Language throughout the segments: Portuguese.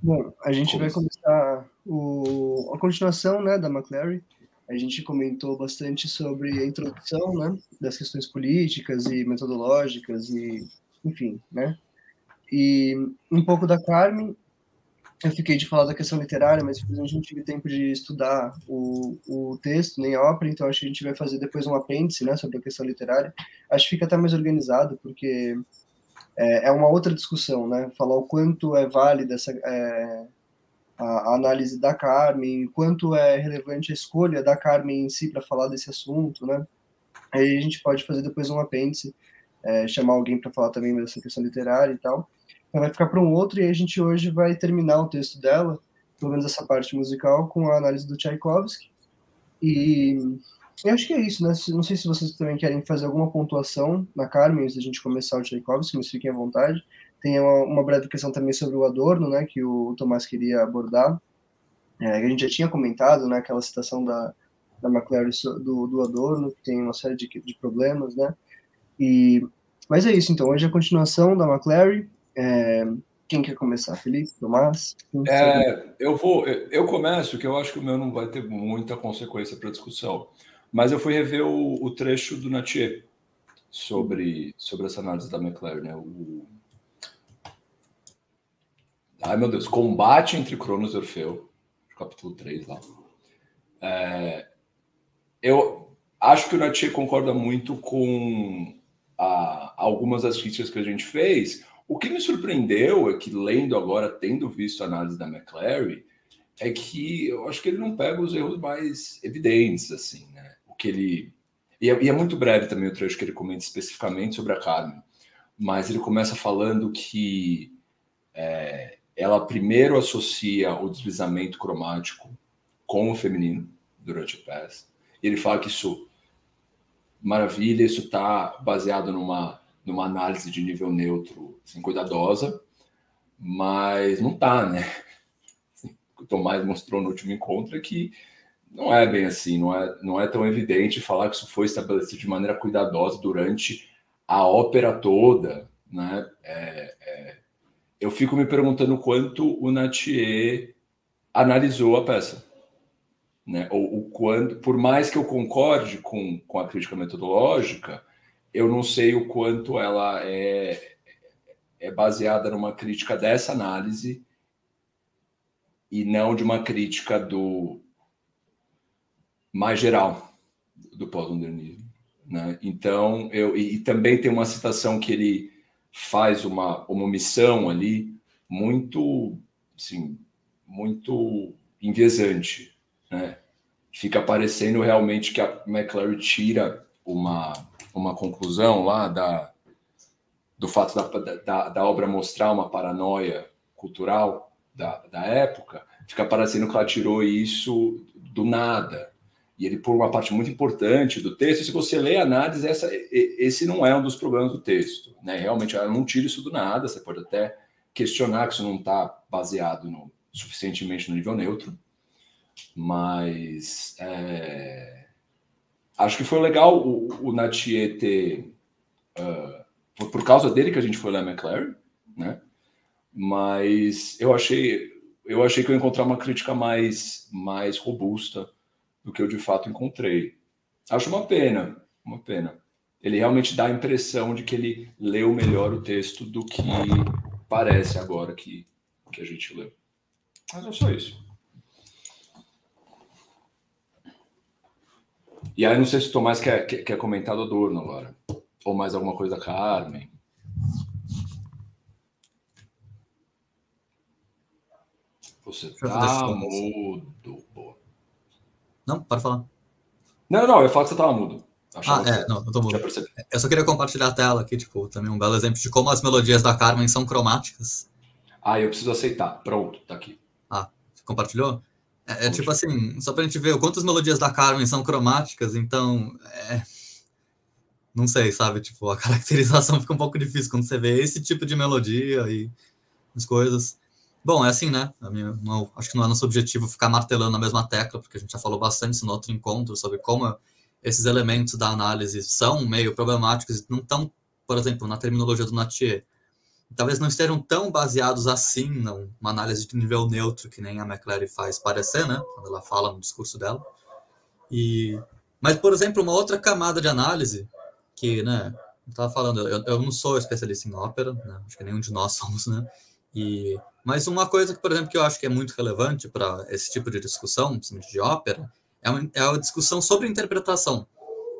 Bom, a gente vai Como? começar a continuação, né, da McClary. A gente comentou bastante sobre a introdução, né, das questões políticas e metodológicas e, enfim, né. E um pouco da Carmen, eu fiquei de falar da questão literária, mas infelizmente não tive tempo de estudar o texto, nem a ópera, então acho que a gente vai fazer depois um apêndice, né, sobre a questão literária. Acho que fica até mais organizado, porque é uma outra discussão, né, falar o quanto é válida a análise da Carmen, quanto é relevante a escolha da Carmen em si para falar desse assunto, né? Aí a gente pode fazer depois um apêndice, chamar alguém para falar também dessa questão literária e tal. Então vai ficar para um outro, e a gente hoje vai terminar o texto dela, pelo menos essa parte musical, com a análise do Tchaikovsky. E eu acho que é isso, né? Não sei se vocês também querem fazer alguma pontuação na Carmen antes da gente começar o Tchaikovsky, mas fiquem à vontade. Tem uma breve questão também sobre o Adorno, né, que o Tomás queria abordar. A gente já tinha comentado, né, aquela citação da McClary do Adorno, que tem uma série de problemas, né? E, mas é isso, então. Hoje é a continuação da McClary. Quem quer começar? Felipe? Tomás? Eu começo, que eu acho que o meu não vai ter muita consequência para a discussão. Mas eu fui rever o trecho do Nattier sobre essa análise da McClary, né? Ai, meu Deus, combate entre Cronos e Orfeu, capítulo 3 lá. Eu acho que o Nattier concorda muito com algumas das críticas que a gente fez. O que me surpreendeu é que, lendo agora, tendo visto a análise da McClary, é que eu acho que ele não pega os erros mais evidentes, assim, né? O que ele... E é muito breve também o trecho que ele comenta especificamente sobre a Carmen, mas ele começa falando que ela primeiro associa o deslizamento cromático com o feminino durante a peça. E ele fala que isso, maravilha, isso está baseado numa análise de nível neutro, assim, cuidadosa, mas não está, né? O que o Tomás mostrou no último encontro é que não é bem assim, não é tão evidente falar que isso foi estabelecido de maneira cuidadosa durante a ópera toda, né? Eu fico me perguntando quanto o Nattier analisou a peça, né? Ou o quanto, por mais que eu concorde com a crítica metodológica, eu não sei o quanto ela é baseada numa crítica dessa análise e não de uma crítica do mais geral do pós-modernismo, né? Então, e também tem uma citação que ele faz uma omissão ali muito, assim, muito enviesante, né? Fica parecendo realmente que a McClary tira uma conclusão lá do fato da obra mostrar uma paranoia cultural da época, fica parecendo que ela tirou isso do nada. E ele, por uma parte muito importante do texto, se você lê a análise, esse não é um dos problemas do texto, né? Realmente, ela não tira isso do nada, você pode até questionar que isso não está baseado suficientemente no nível neutro, mas acho que foi legal o Nattier ter... foi por causa dele que a gente foi ler a McClary, né? Mas eu achei que eu ia encontrar uma crítica mais robusta do que eu de fato encontrei. Acho uma pena, uma pena. Ele realmente dá a impressão de que ele leu melhor o texto do que parece agora que a gente leu. Mas é só isso. E aí não sei se o Tomás quer comentar do Adorno agora. Ou mais alguma coisa da Carmen. Você tá mudo, pô. Não, pode falar. Não, eu ia falar que você tava mudo. Não, eu tô mudo. Eu só queria compartilhar a tela aqui, tipo, também um belo exemplo de como as melodias da Carmen são cromáticas. Eu preciso aceitar. Pronto, tá aqui. Você compartilhou? Tipo assim, só pra gente ver o quanto as melodias da Carmen são cromáticas, então, não sei, sabe? Tipo, a caracterização fica um pouco difícil quando você vê esse tipo de melodia e as coisas. Bom, é assim, né? Acho que não é nosso objetivo ficar martelando a mesma tecla, porque a gente já falou bastante isso no outro encontro, sobre como esses elementos da análise são meio problemáticos e não estão, por exemplo, na terminologia do Nattier. talvez não estejam tão baseados assim numa análise de nível neutro, que nem a McClary faz parecer, né, quando ela fala no discurso dela. Mas, por exemplo, uma outra camada de análise, que, né, eu estava falando, eu não sou especialista em ópera, né, acho que nenhum de nós somos, né, mas uma coisa que, por exemplo, que eu acho que é muito relevante para esse tipo de discussão, principalmente de ópera, é a discussão sobre interpretação,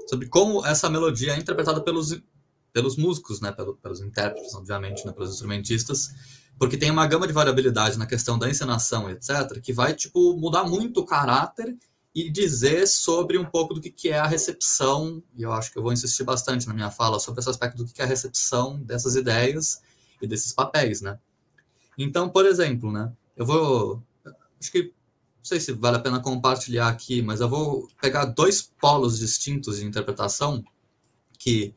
sobre como essa melodia é interpretada pelos músicos, né, pelos intérpretes, obviamente, né, pelos instrumentistas, porque tem uma gama de variabilidade na questão da encenação, etc., que vai, tipo, mudar muito o caráter e dizer sobre um pouco do que é a recepção, e eu acho que eu vou insistir bastante na minha fala sobre esse aspecto do que é a recepção dessas ideias e desses papéis, né. Então, por exemplo, né, acho que, não sei se vale a pena compartilhar aqui, mas eu vou pegar 2 polos distintos de interpretação, que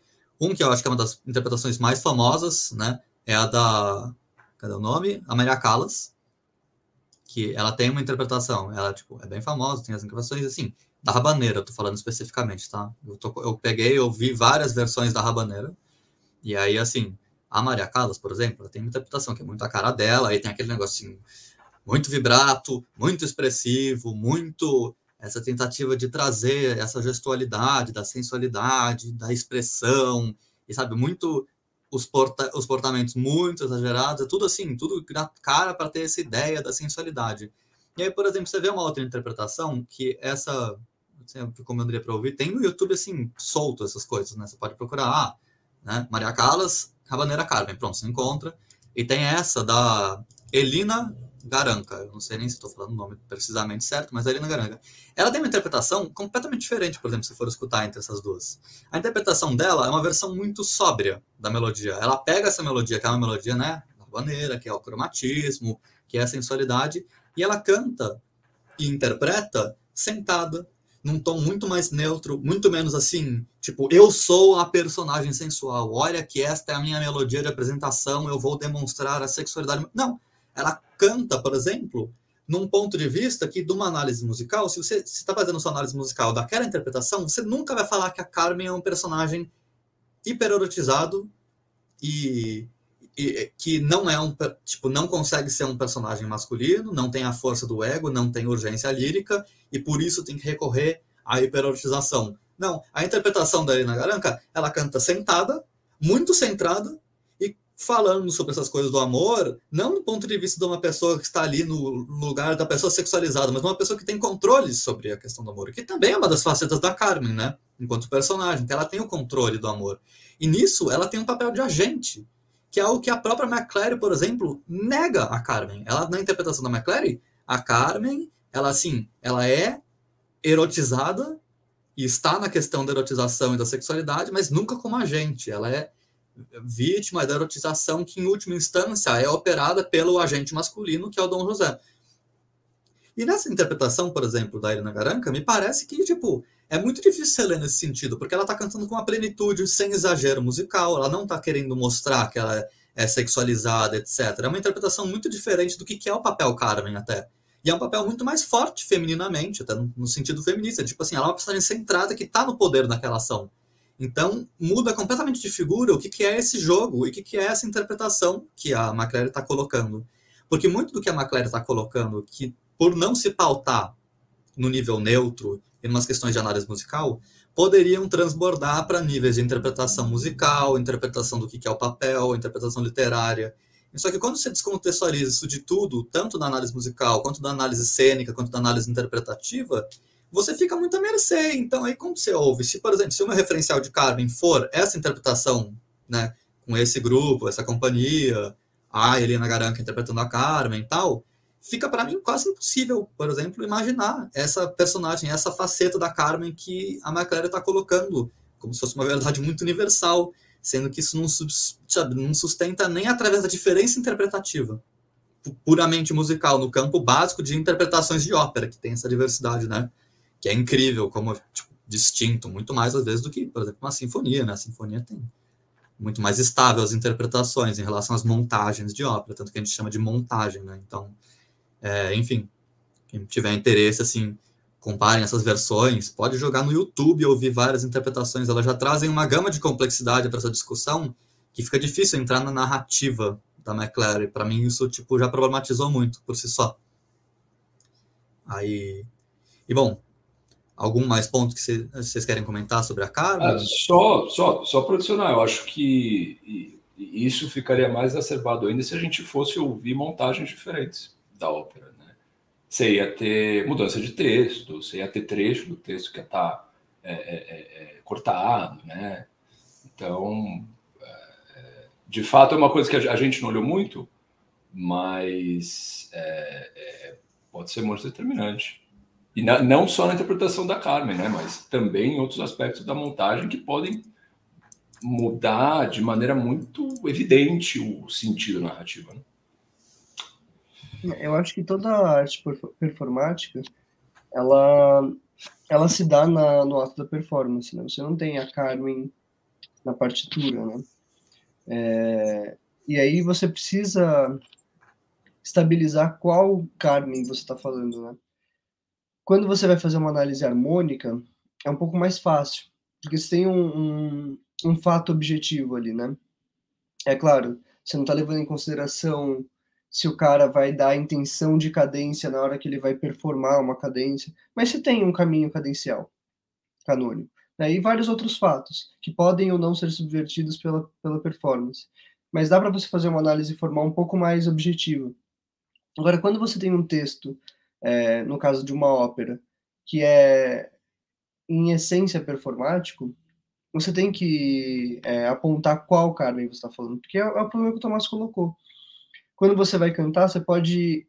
eu acho que é uma das interpretações mais famosas, né, é a da, cadê o nome? A Maria Callas, que ela tem uma interpretação, ela, tipo, é bem famosa, tem as interpretações, assim, da Rabaneira, eu tô falando especificamente, tá? Eu vi várias versões da Rabaneira, e aí, assim, a Maria Callas, por exemplo, ela tem uma interpretação que é muito a cara dela, aí tem aquele negocinho muito vibrato, muito expressivo, muito essa tentativa de trazer essa gestualidade, da sensualidade, da expressão, e sabe, muito os portamentos muito exagerados, é tudo assim, tudo na cara para ter essa ideia da sensualidade. E aí, por exemplo, você vê uma outra interpretação que essa, como eu diria para ouvir, tem no YouTube assim, solto essas coisas, né? Você pode procurar, né? Maria Callas, Rabaneira Carmen, pronto, você encontra. E tem essa da Elina Garanca, eu não sei nem se estou falando o nome precisamente certo, mas a Elina Garanca. Ela tem uma interpretação completamente diferente, por exemplo, se for escutar entre essas duas. A interpretação dela é uma versão muito sóbria da melodia. Ela pega essa melodia, que é uma melodia, né, habaneira, que é o cromatismo, que é a sensualidade, e ela canta e interpreta sentada, num tom muito mais neutro, muito menos assim, tipo, eu sou a personagem sensual, olha que esta é a minha melodia de apresentação, eu vou demonstrar a sexualidade. Não, ela canta, por exemplo, num ponto de vista que, de uma análise musical, se você está fazendo sua análise musical daquela interpretação, você nunca vai falar que a Carmen é um personagem hipererotizado e que não é não consegue ser um personagem masculino, não tem a força do ego, não tem urgência lírica, e por isso tem que recorrer à hipererotização. Não, a interpretação da Elina Garanca, ela canta sentada, muito centrada, e falando sobre essas coisas do amor, não do ponto de vista de uma pessoa que está ali no lugar da pessoa sexualizada, mas de uma pessoa que tem controle sobre a questão do amor, que também é uma das facetas da Carmen, né? Enquanto personagem, que ela tem o controle do amor. E nisso, ela tem um papel de agente, que é algo que a própria McClary, por exemplo, nega a Carmen. Ela, na interpretação da McClary, a Carmen, ela, assim, ela é erotizada e está na questão da erotização e da sexualidade, mas nunca como agente. Ela é vítima da erotização que, em última instância, é operada pelo agente masculino, que é o Dom José. E nessa interpretação, por exemplo, da Elina Garanca, me parece que, tipo, é muito difícil você ler nesse sentido, porque ela está cantando com uma plenitude, sem exagero musical, ela não está querendo mostrar que ela é sexualizada, etc. É uma interpretação muito diferente do que é o papel Carmen, até. E é um papel muito mais forte femininamente, até no sentido feminista. Tipo assim, ela é uma personagem centrada que está no poder daquela ação. Então, muda completamente de figura o que é esse jogo e o que é essa interpretação que a McClary está colocando. Porque muito do que a McClary está colocando, que por não se pautar no nível neutro e em umas questões de análise musical, poderiam transbordar para níveis de interpretação musical, interpretação do que é o papel, interpretação literária. Só que quando você descontextualiza isso de tudo, tanto na análise musical, quanto na análise cênica, quanto na análise interpretativa, você fica muito à mercê. Então, aí como você ouve? Se, por exemplo, se o meu referencial de Carmen for essa interpretação, né, com esse grupo, essa companhia, a Elina Garanca interpretando a Carmen e tal, fica para mim quase impossível, por exemplo, imaginar essa personagem, essa faceta da Carmen que a McClary está colocando como se fosse uma verdade muito universal, sendo que isso não sustenta nem através da diferença interpretativa, puramente musical, no campo básico de interpretações de ópera, que tem essa diversidade, né? Que é incrível, como distinto, muito mais às vezes do que, por exemplo, uma sinfonia, né? A sinfonia tem muito mais estável as interpretações em relação às montagens de ópera, tanto que a gente chama de montagem, né? Então, enfim, quem tiver interesse, assim, comparem essas versões, pode jogar no YouTube e ouvir várias interpretações, elas já trazem uma gama de complexidade para essa discussão que fica difícil entrar na narrativa da McClary. Para mim, isso tipo, já problematizou muito por si só. Aí... E, bom, algum mais ponto que vocês querem comentar sobre a Carmen? Só para adicionar, eu acho que isso ficaria mais exacerbado ainda se a gente fosse ouvir montagens diferentes da ópera, né? Você ia ter mudança de texto, você ia ter trecho do texto que ia estar cortado, né? Então, de fato, é uma coisa que a gente não olhou muito, mas pode ser muito determinante. E não só na interpretação da Carmen, né? Mas também em outros aspectos da montagem que podem mudar de maneira muito evidente o sentido narrativo, né? Eu acho que toda a arte performática, ela se dá no ato da performance, né? Você não tem a Carmen na partitura, né? E aí você precisa estabilizar qual Carmen você está falando, né? Quando você vai fazer uma análise harmônica, é um pouco mais fácil, porque você tem um fato objetivo ali, né? É claro, você não está levando em consideração se o cara vai dar a intenção de cadência na hora que ele vai performar uma cadência, mas você tem um caminho cadencial, canônico. E vários outros fatos, que podem ou não ser subvertidos pela performance. Mas dá para você fazer uma análise formal um pouco mais objetiva. Agora, quando você tem um texto, no caso de uma ópera, que é, em essência, performático, você tem que apontar qual Carmen você está falando, porque é o problema que o Tomás colocou. Quando você vai cantar, você pode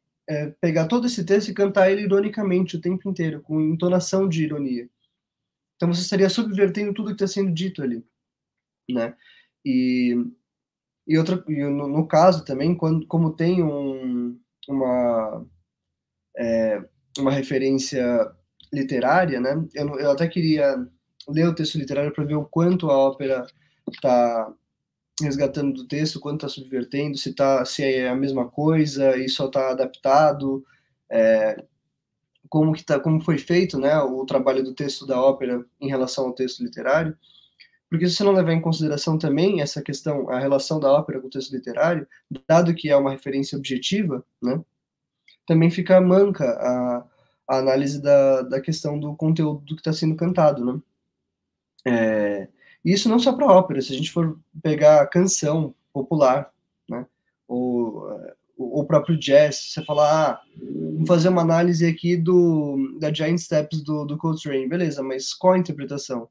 pegar todo esse texto e cantar ele ironicamente o tempo inteiro, com entonação de ironia. Então você estaria subvertendo tudo que está sendo dito ali, né? E no caso também, como tem uma referência literária, né? Eu até queria ler o texto literário para ver o quanto a ópera está resgatando do texto, quanto está subvertendo, se é a mesma coisa e só está adaptado, como foi feito, né, o trabalho do texto da ópera em relação ao texto literário, porque se você não levar em consideração também essa questão, a relação da ópera com o texto literário, dado que é uma referência objetiva, né, também fica manca a análise da questão do conteúdo do que está sendo cantado, né. Isso não só para ópera, se a gente for pegar canção popular, né, ou o próprio jazz, você falar, vamos fazer uma análise aqui da Giant Steps do Coltrane, beleza, mas qual a interpretação?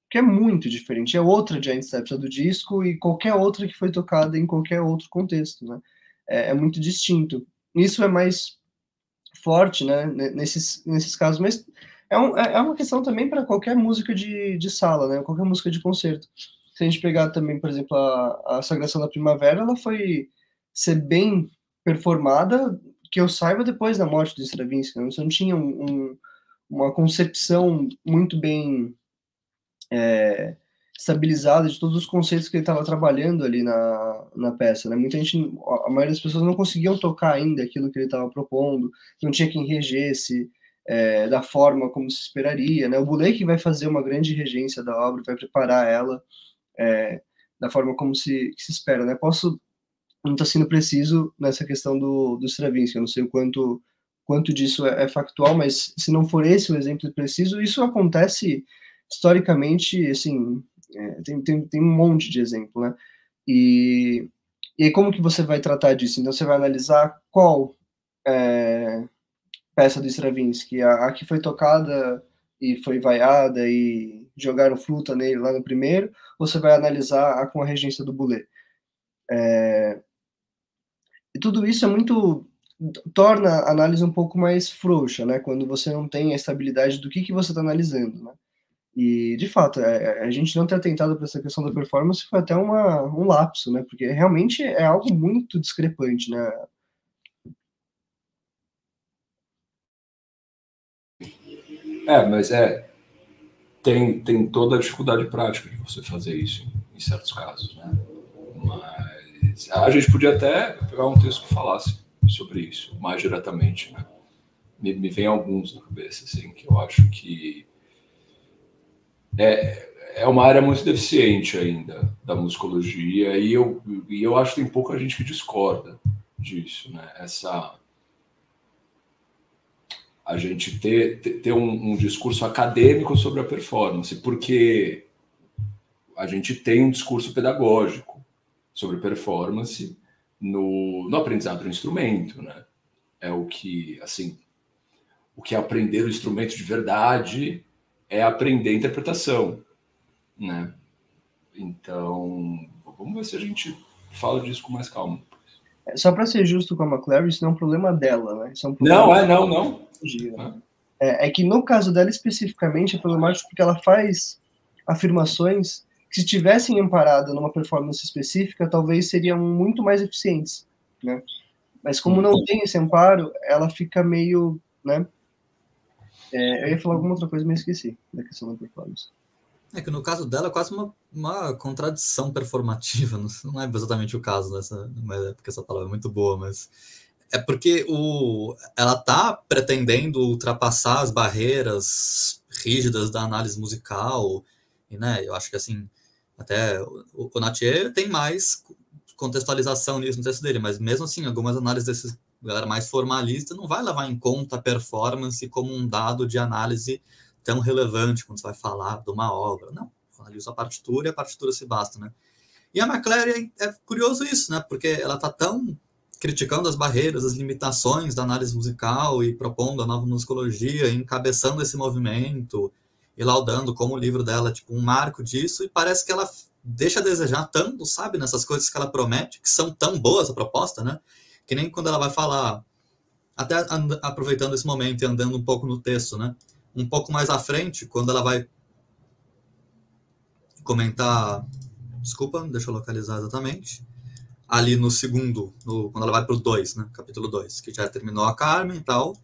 Porque é muito diferente, é outra Giant Steps, a do disco, e qualquer outra que foi tocada em qualquer outro contexto, né? É muito distinto. Isso é mais forte, né, nesses casos, mas é uma questão também para qualquer música de sala, né, qualquer música de concerto. Se a gente pegar também, por exemplo, a Sagração da Primavera, ela foi ser bem performada, que eu saiba, depois da morte do Stravinsky, né? Você não tinha uma concepção muito bem estabilizada de todos os conceitos que ele estava trabalhando ali na peça, né? Muita gente, a maioria das pessoas não conseguiam tocar ainda aquilo que ele estava propondo, não tinha quem regesse da forma como se esperaria, né? O Boulez que vai fazer uma grande regência da obra, vai preparar ela da forma como se espera, né? Posso não estar sendo preciso nessa questão do Stravinsky, eu não sei o quanto disso é factual, mas se não for esse o exemplo preciso, isso acontece historicamente, assim, tem um monte de exemplo, né? E aí como que você vai tratar disso? Então você vai analisar qual peça do Stravinsky, a que foi tocada e foi vaiada e jogaram fruta nele lá no primeiro, ou você vai analisar a com a regência do Boulez? E tudo isso torna a análise um pouco mais frouxa, né? Quando você não tem a estabilidade do que você está analisando, né? E, de fato, a gente não ter atentado para essa questão da performance foi até um lapso, né? Porque realmente é algo muito discrepante, né? Mas tem toda a dificuldade prática de você fazer isso em certos casos, né? Mas a gente podia até pegar um texto que falasse sobre isso mais diretamente, né? Me vem alguns na cabeça, assim, que eu acho que é uma área muito deficiente ainda da musicologia, e eu acho que tem pouca gente que discorda disso, né? A gente ter um discurso acadêmico sobre a performance, porque a gente tem um discurso pedagógico sobre performance no aprendizado do instrumento, né? É o que, assim, o que é aprender o instrumento de verdade é aprender a interpretação, né? Então, vamos ver se a gente fala disso com mais calma. Só para ser justo com a McClary, isso não é um problema dela, né? Isso é um problema não. É que no caso dela especificamente é problemático porque ela faz afirmações que, se tivessem amparado numa performance específica, talvez seriam muito mais eficientes, né? Mas como não tem esse amparo, ela fica meio, né? Eu ia falar alguma outra coisa, mas esqueci da questão da performance. É que no caso dela é quase uma contradição performativa, não é exatamente o caso dessa, porque essa palavra é muito boa, mas é porque ela está pretendendo ultrapassar as barreiras rígidas da análise musical, e, né, eu acho que assim, até o Nattier tem mais contextualização nisso no texto dele, mas mesmo assim, algumas análises desses galera mais formalista não vai levar em conta a performance como um dado de análise tão relevante quando você vai falar de uma obra. Não, analisa a partitura e a partitura se basta, né? E a McClary é curioso isso, né? Porque ela está tão criticando as barreiras, as limitações da análise musical e propondo a nova musicologia, encabeçando esse movimento e laudando como o livro dela é tipo um marco disso, e parece que ela deixa a desejar tanto, sabe, nessas coisas que ela promete, que são tão boas a proposta, né? Que nem quando ela vai falar, até aproveitando esse momento e andando um pouco no texto, né? Um pouco mais à frente, quando ela vai comentar... Desculpa, deixa eu localizar exatamente. Ali no segundo, quando ela vai para o 2, né? Capítulo 2, que já terminou a Carmen e tal.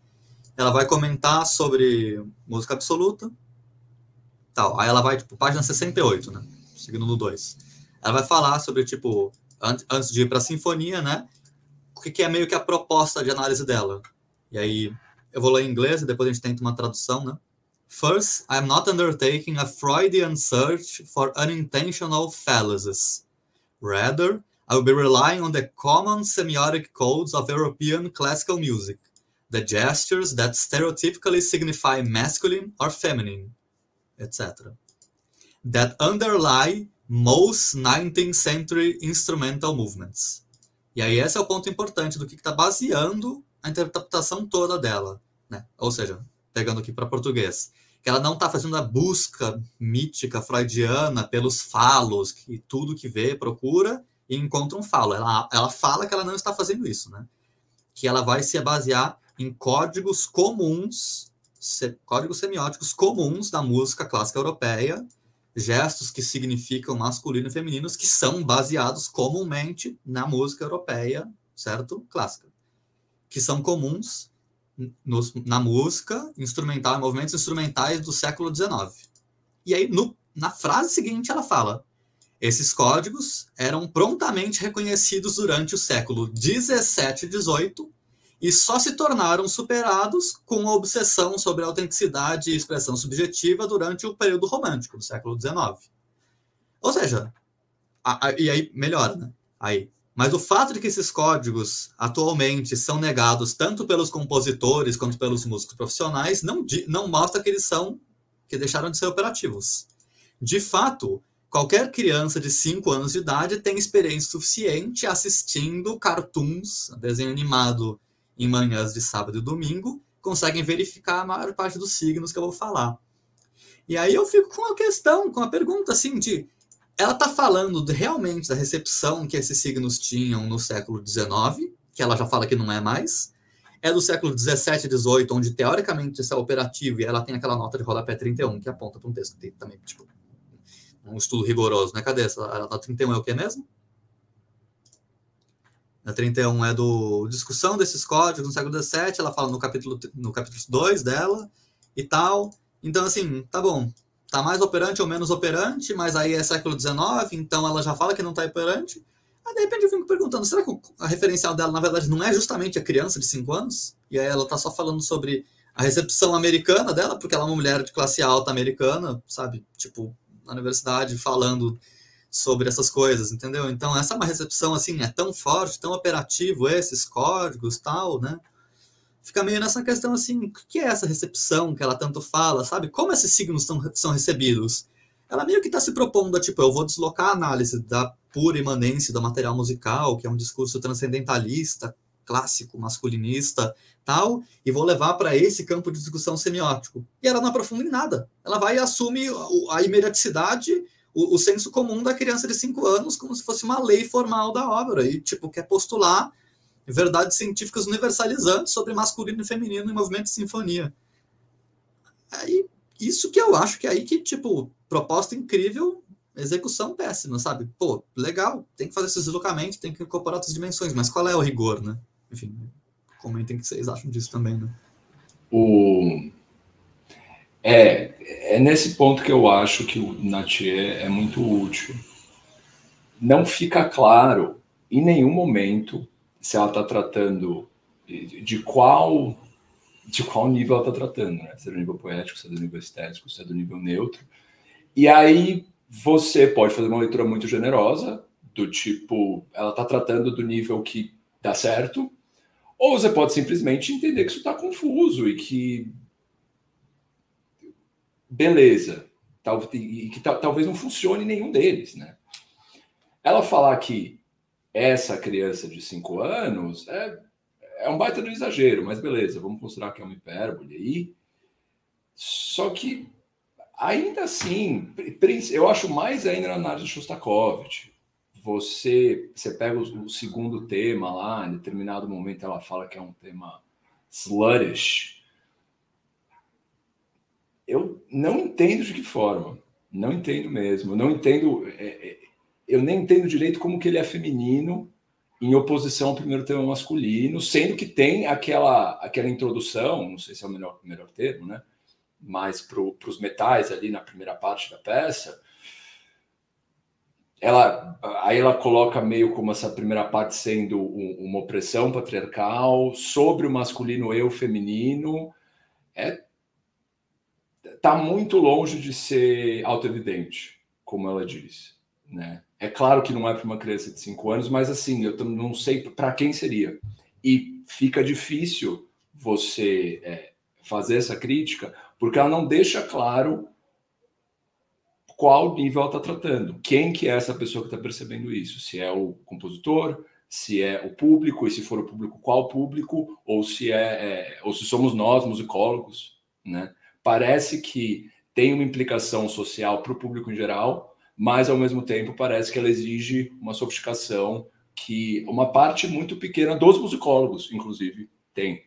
Ela vai comentar sobre música absoluta. Tal. Aí ela vai, tipo, página 68, né? Seguindo no 2. Ela vai falar sobre, tipo, antes de ir para a sinfonia, né? O que é meio que a proposta de análise dela. E aí, eu vou ler em inglês e depois a gente tenta uma tradução, né? First, I'm not undertaking a Freudian search for unintentional fallacies. Rather, I will be relying on the common semiotic codes of European classical music, the gestures that stereotypically signify masculine or feminine, etc., that underlie most 19th century instrumental movements. E aí esse é o ponto importante do que está baseando a interpretação toda dela, né? Ou seja, pegando aqui para português, que ela não está fazendo a busca mítica freudiana pelos falos, que tudo que vê procura e encontra um falo. Ela fala que ela não está fazendo isso, né? Que ela vai se basear em códigos comuns, códigos semióticos comuns da música clássica europeia, gestos que significam masculino e femininos, que são baseados comumente na música europeia, certo? Clássica. Que são comuns na música instrumental, em movimentos instrumentais do século XIX. E aí, na frase seguinte, ela fala: esses códigos eram prontamente reconhecidos durante o século XVII e XVIII e só se tornaram superados com a obsessão sobre a autenticidade e expressão subjetiva durante o período romântico do século XIX. Ou seja, e aí melhora, né? Mas o fato de que esses códigos atualmente são negados tanto pelos compositores quanto pelos músicos profissionais não mostra que deixaram de ser operativos. De fato, qualquer criança de 5 anos de idade tem experiência suficiente assistindo cartoons, desenho animado em manhãs de sábado e domingo, conseguem verificar a maior parte dos signos que eu vou falar. E aí eu fico com a pergunta assim de... Ela está falando realmente da recepção que esses signos tinham no século XIX, que ela já fala que não é mais. É do século XVII e XVIII, onde teoricamente isso é operativo, e ela tem aquela nota de rodapé 31, que aponta para um texto que tem também, tipo, um estudo rigoroso, né? Cadê essa? A nota 31 é o que mesmo? A 31 é do discussão desses códigos no século XVII, ela fala no capítulo 2 dela e tal. Então, assim, tá bom. Tá mais operante ou menos operante, mas aí é século XIX, então ela já fala que não tá operante. Aí, de repente, eu fico perguntando, será que a referencial dela, na verdade, não é justamente a criança de 5 anos? E aí ela tá só falando sobre a recepção americana dela, porque ela é uma mulher de classe alta americana, sabe? Tipo, na universidade falando sobre essas coisas, entendeu? Então, essa é uma recepção, assim, é tão forte, tão operativo, esses códigos, tal, né? Fica meio nessa questão, assim, o que é essa recepção que ela tanto fala, sabe? Como esses signos são recebidos? Ela meio que está se propondo, tipo, eu vou deslocar a análise da pura imanência do material musical, que é um discurso transcendentalista, clássico, masculinista, tal, e vou levar para esse campo de discussão semiótico. E ela não aprofunda em nada. Ela vai e assume a imediaticidade, o senso comum da criança de 5 anos, como se fosse uma lei formal da obra, e, tipo, quer postular verdades científicas universalizantes sobre masculino e feminino em movimento de sinfonia. Aí, isso que eu acho que é aí que, tipo, proposta incrível, execução péssima, sabe? Pô, legal, tem que fazer esses deslocamentos, tem que incorporar outras dimensões, mas qual é o rigor, né? Enfim, comentem o que vocês acham disso também, né? É nesse ponto que eu acho que o Nattier é muito útil. Não fica claro, em nenhum momento, se ela está tratando de qual nível ela está tratando, né? Se é do nível poético, se é do nível estético, se é do nível neutro. E aí você pode fazer uma leitura muito generosa, do tipo, ela está tratando do nível que dá certo, ou você pode simplesmente entender que isso está confuso e que beleza, e que talvez não funcione nenhum deles, né? Ela falar que essa criança de 5 anos é um baita do exagero, mas beleza, vamos considerar que é uma hipérbole aí. Só que, ainda assim, eu acho mais ainda na análise de Shostakovich. Você pega o segundo tema lá, em determinado momento ela fala que é um tema sluttish. Eu não entendo de que forma. Não entendo mesmo. Não entendo. Eu nem entendo direito como que ele é feminino em oposição ao primeiro tema masculino, sendo que tem aquela introdução, não sei se é o melhor termo, né? Mas para os metais ali na primeira parte da peça, aí ela coloca meio como essa primeira parte sendo uma opressão patriarcal sobre o masculino e o feminino. Tá muito longe de ser autoevidente, como ela diz, né? É claro que não é para uma criança de 5 anos, mas assim, eu não sei para quem seria. E fica difícil você fazer essa crítica, porque ela não deixa claro qual nível ela está tratando. Quem que é essa pessoa que está percebendo isso? Se é o compositor, se é o público, e se for o público, qual público? Ou se somos nós, musicólogos, né? Parece que tem uma implicação social para o público em geral, mas, ao mesmo tempo, parece que ela exige uma sofisticação que uma parte muito pequena dos musicólogos, inclusive, tem,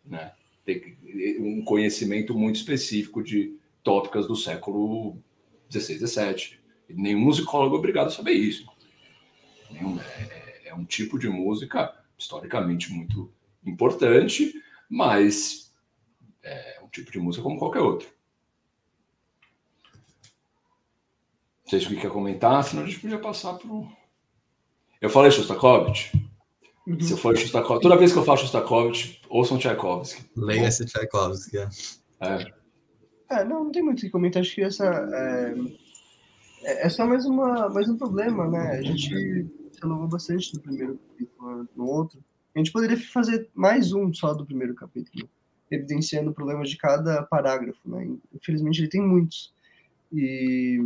né? Tem um conhecimento muito específico de tópicas do século XVI, XVII. Nenhum musicólogo é obrigado a saber isso. É um tipo de música historicamente muito importante, mas é um tipo de música como qualquer outro. Não sei se você quer comentar, senão a gente podia passar para o... Eu falei Shostakovich? Uhum. Se eu for Shostakovich... Toda vez que eu falo Shostakovich, ouçam Tchaikovsky. Leia esse Tchaikovsky, não tem muito o que comentar. Acho que essa é só mais um problema, né? A gente se alongou bastante no primeiro capítulo, no outro. A gente poderia fazer mais um só do primeiro capítulo, evidenciando problemas de cada parágrafo, né? Infelizmente ele tem muitos. E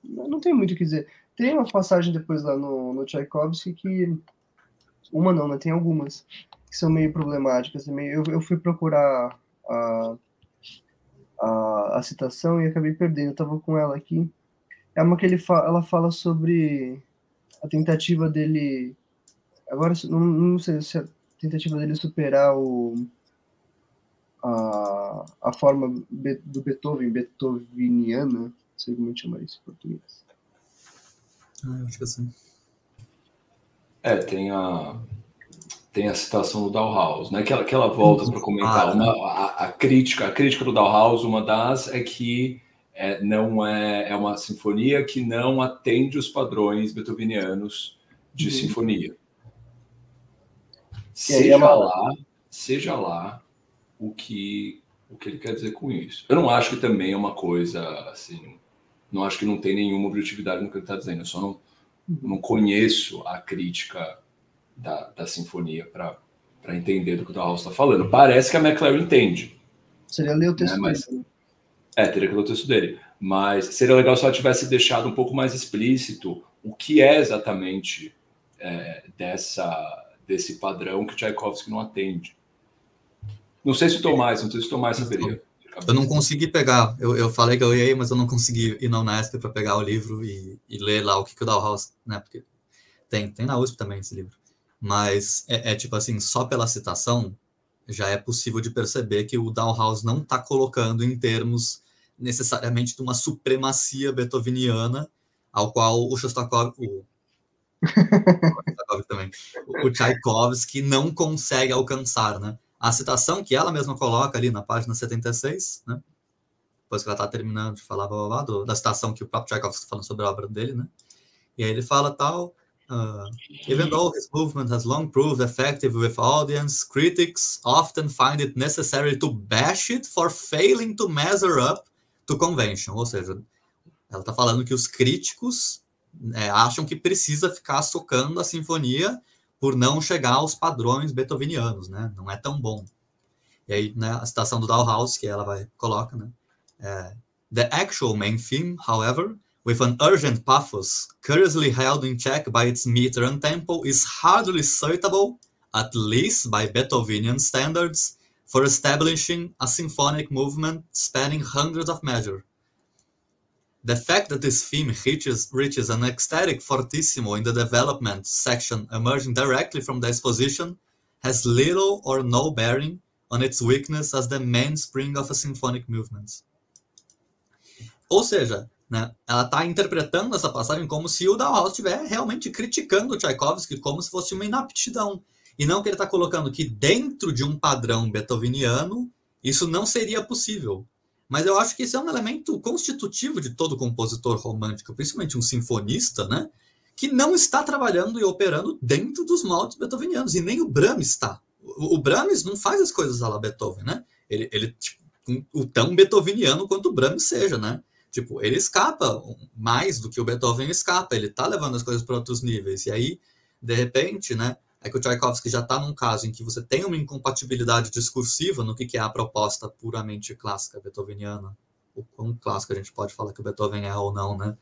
não tem muito o que dizer. Tem uma passagem depois lá no Tchaikovsky que... Uma não, né? Tem algumas que são meio problemáticas também. Eu fui procurar a citação e acabei perdendo. Eu estava com ela aqui. É uma que ela fala sobre a tentativa dele... Agora, não sei se é a tentativa dele superar a forma do beethoveniana, não sei como chama isso em português. Acho que assim. Tem a citação do Dalhaus, né? Que ela volta para comentar. A crítica do Dalhaus, uma das é que não é uma sinfonia que não atende os padrões beethovenianos de sinfonia. Seja lá o que o que ele quer dizer com isso. Eu não acho que também é uma coisa, assim, não acho que não tem nenhuma objetividade no que ele está dizendo, eu só não conheço a crítica da sinfonia para entender do que o Dalhouse está falando. Parece que a McClary entende. Seria ler o texto dele. Né? Teria que ler o texto dele. Mas seria legal se ela tivesse deixado um pouco mais explícito o que é exatamente desse padrão que Tchaikovsky não atende. Não sei se o Tomás saberia. Eu não consegui pegar, eu falei que eu ia ir, mas eu não consegui ir na Unesp para pegar o livro e ler lá o que o Dalhouse, né, porque tem na USP também esse livro, mas tipo assim, só pela citação já é possível de perceber que o Dalhouse não está colocando em termos necessariamente de uma supremacia beethoveniana, ao qual o Shostakovich, o Tchaikovsky não consegue alcançar, né? A citação que ela mesma coloca ali na página 76, né? Depois que ela está terminando de falar da citação que o próprio Tchaikovsky está falando sobre a obra dele, né? E aí ele fala tal, even though his movement has long proved effective with audience, critics often find it necessary to bash it for failing to measure up to convention. Ou seja, ela está falando que os críticos acham que precisa ficar socando a sinfonia por não chegar aos padrões beethovenianos, né? Não é tão bom. E aí, né, a citação do Dalhouse, que ela coloca, né? The actual main theme, however, with an urgent pathos curiously held in check by its meter and tempo, is hardly suitable, at least by Beethovenian standards, for establishing a symphonic movement spanning hundreds of measures. The fact that this theme reaches an ecstatic fortissimo in the development section emerging directly from the exposition has little or no bearing on its weakness as the mainspring of a symphonic movement. Ou seja, né, ela está interpretando essa passagem como se o Dalhouse estiver realmente criticando o Tchaikovsky como se fosse uma inaptidão. E não que ele está colocando que dentro de um padrão beethoveniano isso não seria possível. Mas eu acho que esse é um elemento constitutivo de todo compositor romântico, principalmente um sinfonista, né? Que não está trabalhando e operando dentro dos moldes beethovenianos, e nem o Brahms está. O Brahms não faz as coisas à la Beethoven, né? Ele tipo, o tão beethoveniano quanto o Brahms seja, né? Tipo, ele escapa mais do que o Beethoven escapa, ele está levando as coisas para outros níveis, e aí, de repente, né? É que o Tchaikovsky já está num caso em que você tem uma incompatibilidade discursiva no que é a proposta puramente clássica beethoveniana. O quão clássico a gente pode falar que o Beethoven é ou não, né?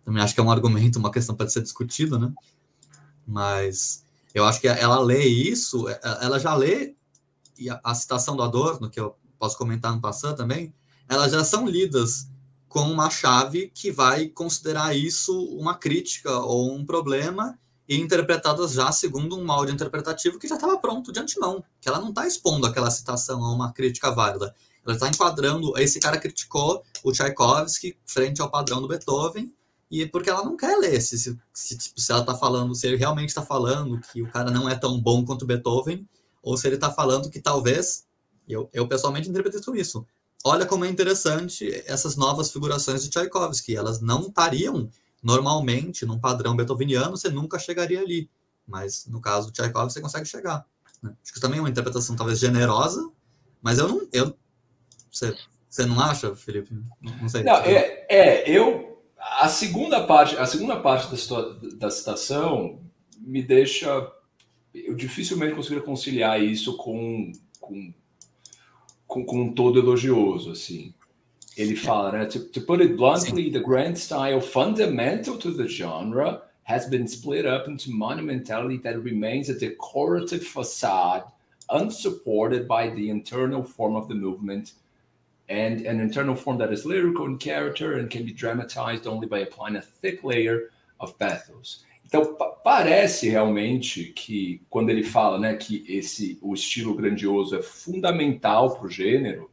Também acho que é um argumento, uma questão para ser discutida, né? Mas eu acho que ela lê isso, ela já lê, e a citação do Adorno, que eu posso comentar no passado também, elas já são lidas com uma chave que vai considerar isso uma crítica ou um problema, e interpretadas já segundo um molde interpretativo que já estava pronto de antemão, que ela não está expondo aquela citação a uma crítica válida. Ela está enquadrando, esse cara criticou o Tchaikovsky frente ao padrão do Beethoven, e porque ela não quer ler se ela está falando, se ele realmente está falando que o cara não é tão bom quanto o Beethoven, ou se ele está falando que talvez, eu pessoalmente interpretei tudo isso. Olha como é interessante essas novas figurações de Tchaikovsky, elas não estariam normalmente, num padrão beethoveniano, você nunca chegaria ali. Mas, no caso do Tchaikovsky, você consegue chegar. Né? Acho que também é uma interpretação talvez generosa, mas você não acha, Felipe? Não sei. Não, a segunda parte da citação me deixa... Eu dificilmente consigo conciliar isso com um todo elogioso, assim. Ele fala, né? To put it bluntly, the grand style fundamental to the genre has been split up into monumentality that remains a decorative facade, unsupported by the internal form of the movement, and an internal form that is lyrical in character and can be dramatized only by applying a thick layer of pathos. Então, parece realmente que, quando ele fala, né, que o estilo grandioso é fundamental para o gênero,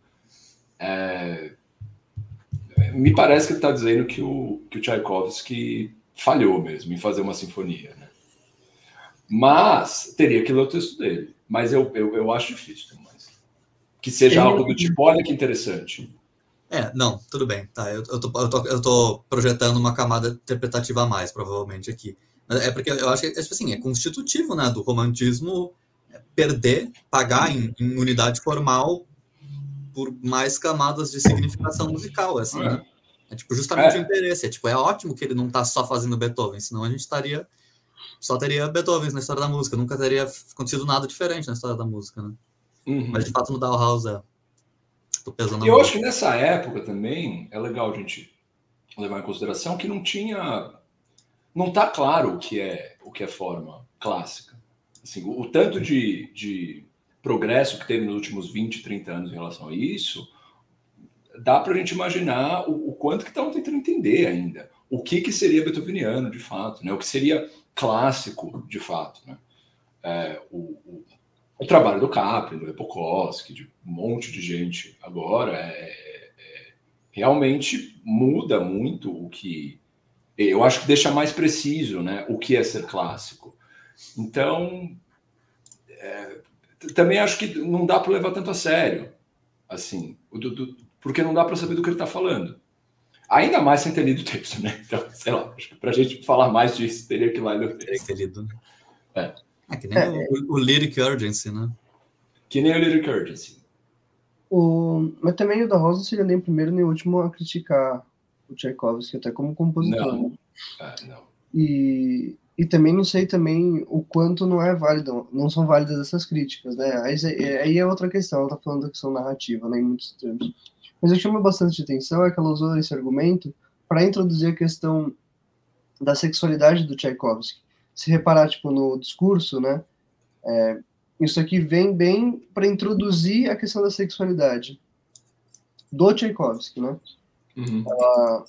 me parece que ele está dizendo que o Tchaikovsky falhou mesmo em fazer uma sinfonia, né? Mas teria que ler o texto dele. Mas eu acho difícil, mas que seja algo do tipo, olha que interessante. Não, tudo bem. Tá, eu tô projetando uma camada interpretativa a mais, provavelmente, aqui. É porque eu acho que assim, é constitutivo, né, do romantismo pagar em unidade formal por mais camadas de significação musical, assim, né? É tipo, justamente o interesse. É tipo, é ótimo que ele não tá só fazendo Beethoven, senão a gente só teria Beethoven na história da música, nunca teria acontecido nada diferente na história da música, né? Mas de fato no Bauhaus tô pesando E eu acho que nessa época também é legal a gente levar em consideração que não tá claro o que é forma clássica. Assim, o tanto de progresso que teve nos últimos 20, 30 anos em relação a isso, dá para a gente imaginar o quanto que estavam tentando entender ainda. O que seria beethoveniano, de fato, né? O que seria clássico, de fato. Né? O trabalho do Capri, do Epokowski, de um monte de gente agora, realmente muda muito o que... Eu acho que deixa mais preciso, né, o que é ser clássico. Então, também acho que não dá para levar tanto a sério, assim, porque não dá para saber do que ele está falando. Ainda mais sem ter lido o texto, né? Então, sei lá, acho que para a gente falar mais disso, teria que ir lá ler o texto. Teria que ter lido. Que nem o Lyric Urgency, né? Que nem o Lyric Urgency. Mas também o da Rosa seria nem o primeiro nem o último a criticar o Tchaikovsky, até como compositor. Não. Né? Não. E também não sei também o quanto não são válidas essas críticas, né? Aí é outra questão, ela tá falando da questão narrativa, né, em muitos termos. Mas o que chama bastante atenção é que ela usou esse argumento para introduzir a questão da sexualidade do Tchaikovsky. Se reparar, tipo, no discurso, né, isso aqui vem bem para introduzir a questão da sexualidade do Tchaikovsky, né? Ela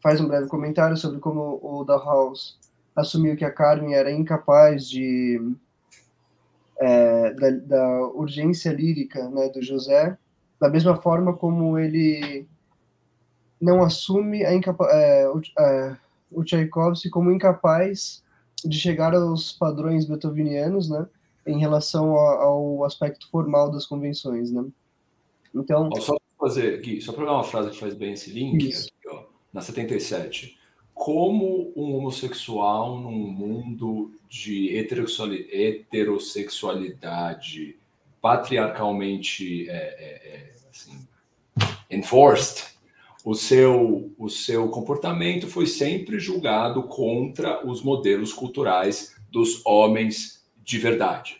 faz um breve comentário sobre como o Bauhaus assumiu que a Carmen era incapaz da urgência lírica, né, do José, da mesma forma como ele não assume o Tchaikovsky como incapaz de chegar aos padrões beethovenianos, né, em relação ao aspecto formal das convenções, né? Então, só para pegar uma frase que faz bem esse link, aqui, ó, na 77. Como um homossexual num mundo de heterossexualidade patriarcalmente assim, enforced, o seu comportamento foi sempre julgado contra os modelos culturais dos homens de verdade.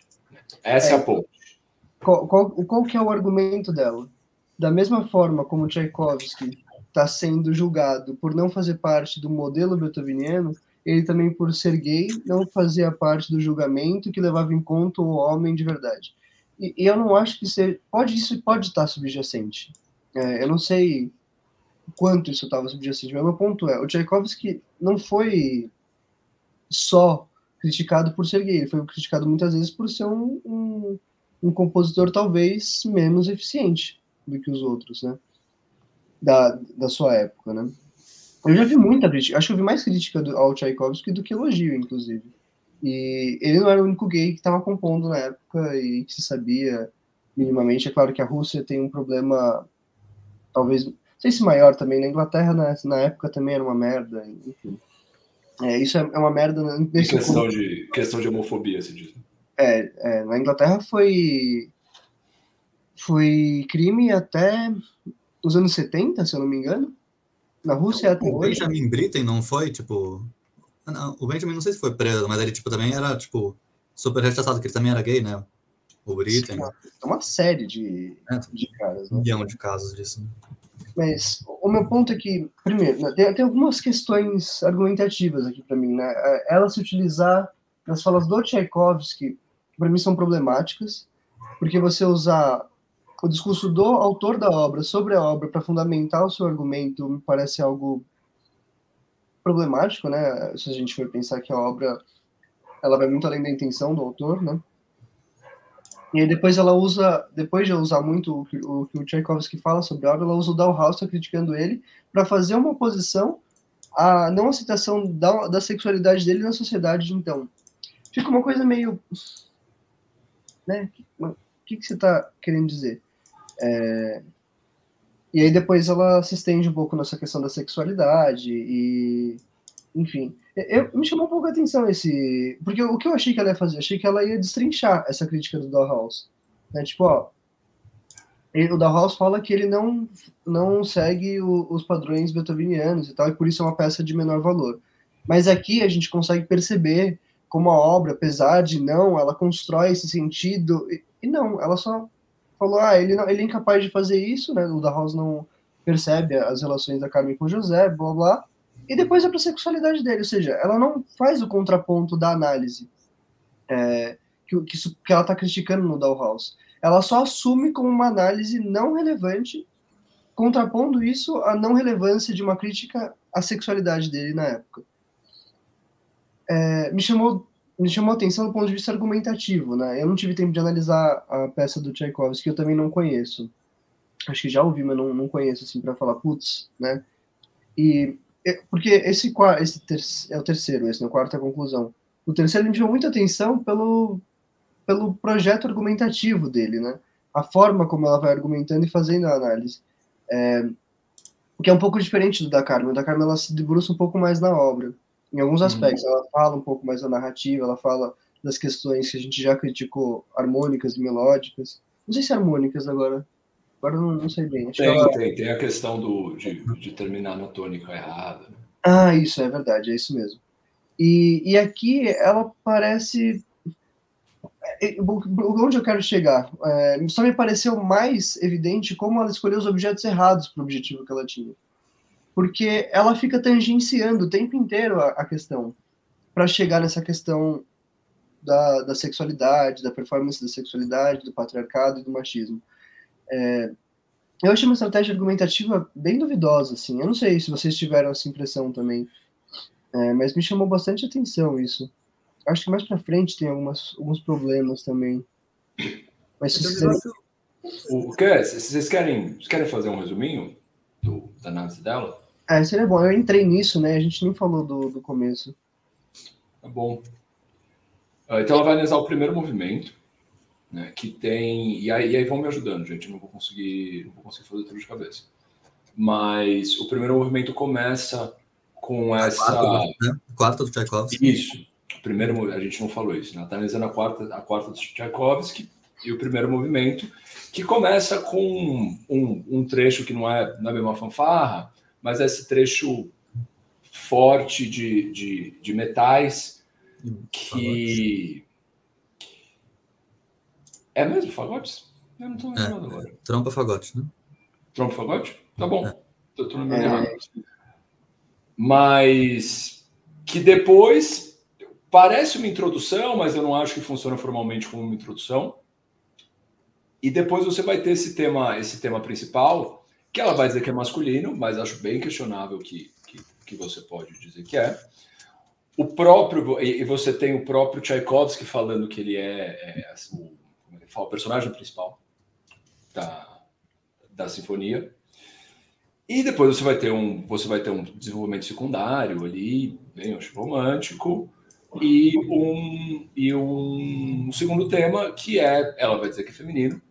Essa é a ponte. Qual que é o argumento dela? Da mesma forma como Tchaikovsky está sendo julgado por não fazer parte do modelo beethoveniano, ele também, por ser gay, não fazia parte do julgamento que levava em conta o homem de verdade. E eu não acho que isso pode estar subjacente. Eu não sei quanto isso estava subjacente, mas o meu ponto é, o Tchaikovsky não foi só criticado por ser gay, ele foi criticado muitas vezes por ser um compositor talvez menos eficiente do que os outros, né? Da sua época, né? Eu já vi muita crítica, acho que eu vi mais crítica ao Tchaikovsky do que elogio, inclusive. E ele não era o único gay que estava compondo na época e que se sabia minimamente. É claro que a Rússia tem um problema, talvez, não sei se maior também, na Inglaterra na época também era uma merda, enfim. Isso é uma merda. Questão de homofobia, se diz. Na Inglaterra foi crime até os anos 70, se eu não me engano. Na Rússia até hoje. O Benjamin Britten não foi, tipo... Não, o Benjamin não sei se foi preso, mas ele tipo, também era, tipo, super rechaçado, porque ele também era gay, né? O Britten. Sim, uma série de caras, né? 1 milhão de casos disso. Mas o meu ponto é que, primeiro, né, tem algumas questões argumentativas aqui para mim, né? Ela se utilizar nas falas do Tchaikovsky, que para mim são problemáticas, porque você usar o discurso do autor da obra sobre a obra para fundamentar o seu argumento me parece algo problemático, né? Se a gente for pensar que a obra ela vai muito além da intenção do autor, né? E aí depois depois de usar muito o que o Tchaikovsky fala sobre a obra, ela usa o Bauhaus criticando ele para fazer uma oposição à não aceitação da sexualidade dele na sociedade de então. Fica uma coisa meio... né? O que você está querendo dizer? E aí depois ela se estende um pouco nessa questão da sexualidade e... Enfim, me chamou um pouco a atenção porque o que eu achei que ela ia fazer? Achei que ela ia destrinchar essa crítica do Bauhaus. Né? Tipo, ó, O Bauhaus fala que ele não segue os padrões beethovenianos e tal, e por isso é uma peça de menor valor. Mas aqui a gente consegue perceber como a obra, apesar de ela constrói esse sentido, e não, ela só falou, ele é incapaz de fazer isso, né? O Bauhaus não percebe as relações da Carmen com José, blá blá, e depois é para a sexualidade dele, ou seja, ela não faz o contraponto da análise que ela está criticando no Bauhaus. Ela só assume como uma análise não relevante, contrapondo isso à não relevância de uma crítica à sexualidade dele na época. Me chamou a atenção do ponto de vista argumentativo, né? Eu não tive tempo de analisar a peça do Tchaikovsky, que eu também não conheço. Acho que já ouvi, mas não conheço, assim, para falar, putz, né? Porque esse é o terceiro, esse, né? O quarto é a conclusão. O terceiro me chamou muita atenção pelo projeto argumentativo dele, né? A forma como ela vai argumentando e fazendo a análise. Que é um pouco diferente do da Carmen. O da Carmen, ela se debruça um pouco mais na obra, em alguns aspectos. Ela fala um pouco mais da narrativa, ela fala das questões que a gente já criticou, harmônicas e melódicas. Não sei se harmônicas agora não sei bem. Acho tem a questão de terminar na tônica errada. Isso, é verdade, é isso mesmo. E aqui ela parece... Onde eu quero chegar? Só me pareceu mais evidente como ela escolheu os objetos errados para o objetivo que ela tinha. Porque ela fica tangenciando o tempo inteiro a questão, para chegar nessa questão da sexualidade, da performance da sexualidade, do patriarcado e do machismo. Eu achei uma estratégia argumentativa bem duvidosa, assim. Eu não sei se vocês tiveram essa impressão também, mas me chamou bastante atenção isso. Acho que mais para frente tem alguns problemas também. Mas se vocês querem fazer um resuminho da análise dela? Seria bom. Eu entrei nisso, né? A gente nem falou do começo. Tá bom. Então ela vai analisar o primeiro movimento, né? Que tem... E aí vão me ajudando, gente. Eu não vou conseguir fazer tudo de cabeça. Mas o primeiro movimento começa com essa... Quarta do Tchaikovsky. Isso. A gente não falou isso, né? Está analisando a quarta do Tchaikovsky e o primeiro movimento, que começa com um trecho que não é bem uma fanfarra, mas é esse trecho forte de metais que... É mesmo, fagotes? Eu não estou lembrando agora. Trompa fagote, né? Trompa fagote? Tá bom. Estou lembrando errado. Mas que depois... Parece uma introdução, mas eu não acho que funciona formalmente como uma introdução. E depois você vai ter esse tema principal, que ela vai dizer que é masculino, mas acho bem questionável que você pode dizer que é. E você tem o próprio Tchaikovsky falando que ele o personagem principal da sinfonia. E depois você vai ter um desenvolvimento secundário ali, bem romântico. E um segundo tema, que ela vai dizer que é feminino,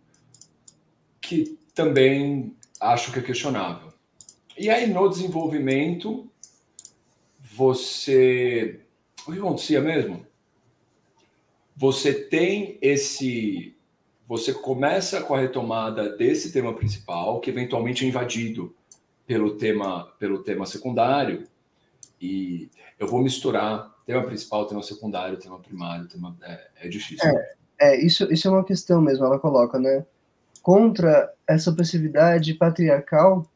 que também acho que é questionável. E aí, no desenvolvimento, o que acontecia mesmo? Você começa com a retomada desse tema principal, que eventualmente é invadido pelo tema secundário, e eu vou misturar tema principal, tema secundário, tema primário, é difícil. Isso é uma questão mesmo, ela coloca, né? Contra essa opressividade patriarcal,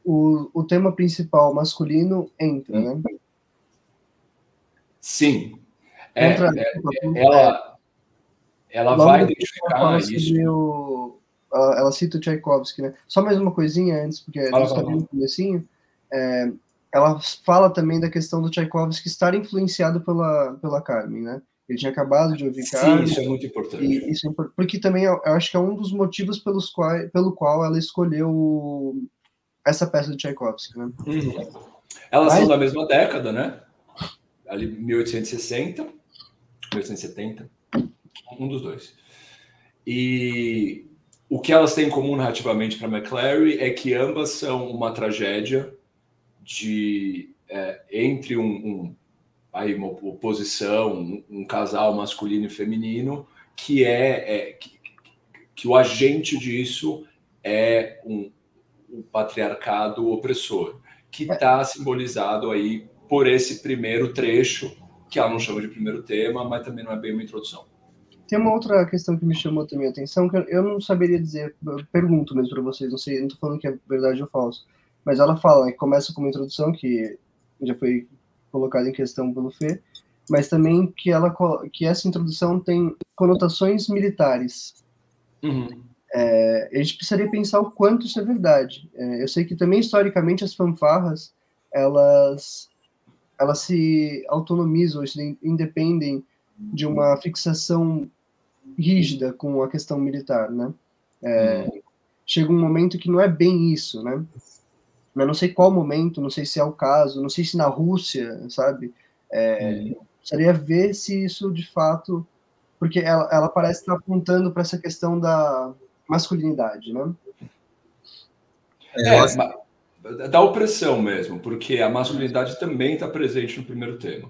o tema principal masculino entra, né? Sim. Ela vai identificar isso. Ela cita o Tchaikovsky, né? Só mais uma coisinha antes, porque a gente está no comecinho. Ela fala também da questão do Tchaikovsky estar influenciado pela Carmen, né? Ele tinha acabado de ouvir Carmen. Sim, isso é muito importante. Porque também eu acho que é um dos motivos pelo qual ela escolheu essa peça do Tchaikovsky, né? Elas são da mesma década, né? Ali 1860, 1870, um dos dois. E o que elas têm em comum narrativamente para McClary é que ambas são uma tragédia entre uma oposição, um casal masculino e feminino, que o agente disso é um patriarcado opressor, que está simbolizado aí por esse primeiro trecho, que ela não chama de primeiro tema, mas também não é bem uma introdução. Tem uma outra questão que me chamou também a atenção, que eu não saberia dizer, eu pergunto mesmo para vocês, não sei, não estou falando que é verdade ou falso, mas ela fala, que começa com uma introdução, que já foi colocada em questão pelo Fê, mas também que essa introdução tem conotações militares. Uhum. A gente precisaria pensar o quanto isso é verdade. Eu sei que também, historicamente, as fanfarras, elas se autonomizam, se independem de uma fixação rígida com a questão militar, né? Chega um momento que não é bem isso, né? Eu não sei qual momento, não sei se é o caso, não sei se na Rússia, sabe? Precisaria ver se isso de fato, porque ela parece estar apontando para essa questão da masculinidade, né? Da opressão mesmo, porque a masculinidade também está presente no primeiro tema.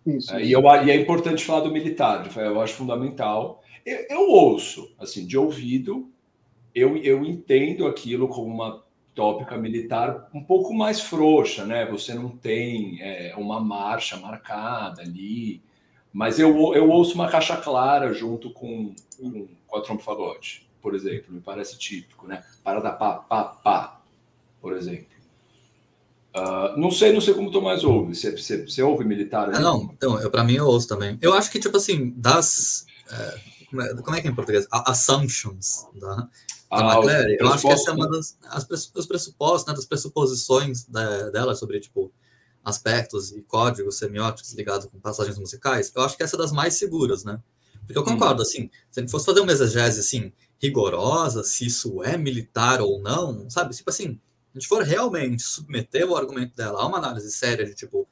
Isso. E é importante falar do militar, eu acho fundamental. Eu ouço, assim, de ouvido, eu entendo aquilo como uma tópica militar um pouco mais frouxa, né? Você não tem uma marcha marcada ali, mas eu ouço uma caixa clara junto com a trompa-fagote, por exemplo, me parece típico, né? Parada pá, pá, pá, por exemplo. Não sei como o Tomás ouve. Você ouve militar ali? Não, então, para mim eu ouço também. Eu acho que, tipo assim, como é que é em português? Assumptions da McClary, eu acho que essa é uma dos pressupostos, né, das pressuposições dela sobre, tipo, aspectos e códigos semióticos ligados com passagens musicais. Eu acho que essa é das mais seguras, né? Porque eu concordo, assim, se a gente fosse fazer uma exegese, assim, rigorosa, se isso é militar ou não, sabe? Tipo assim, a gente for realmente submeter o argumento dela a uma análise séria de, tipo,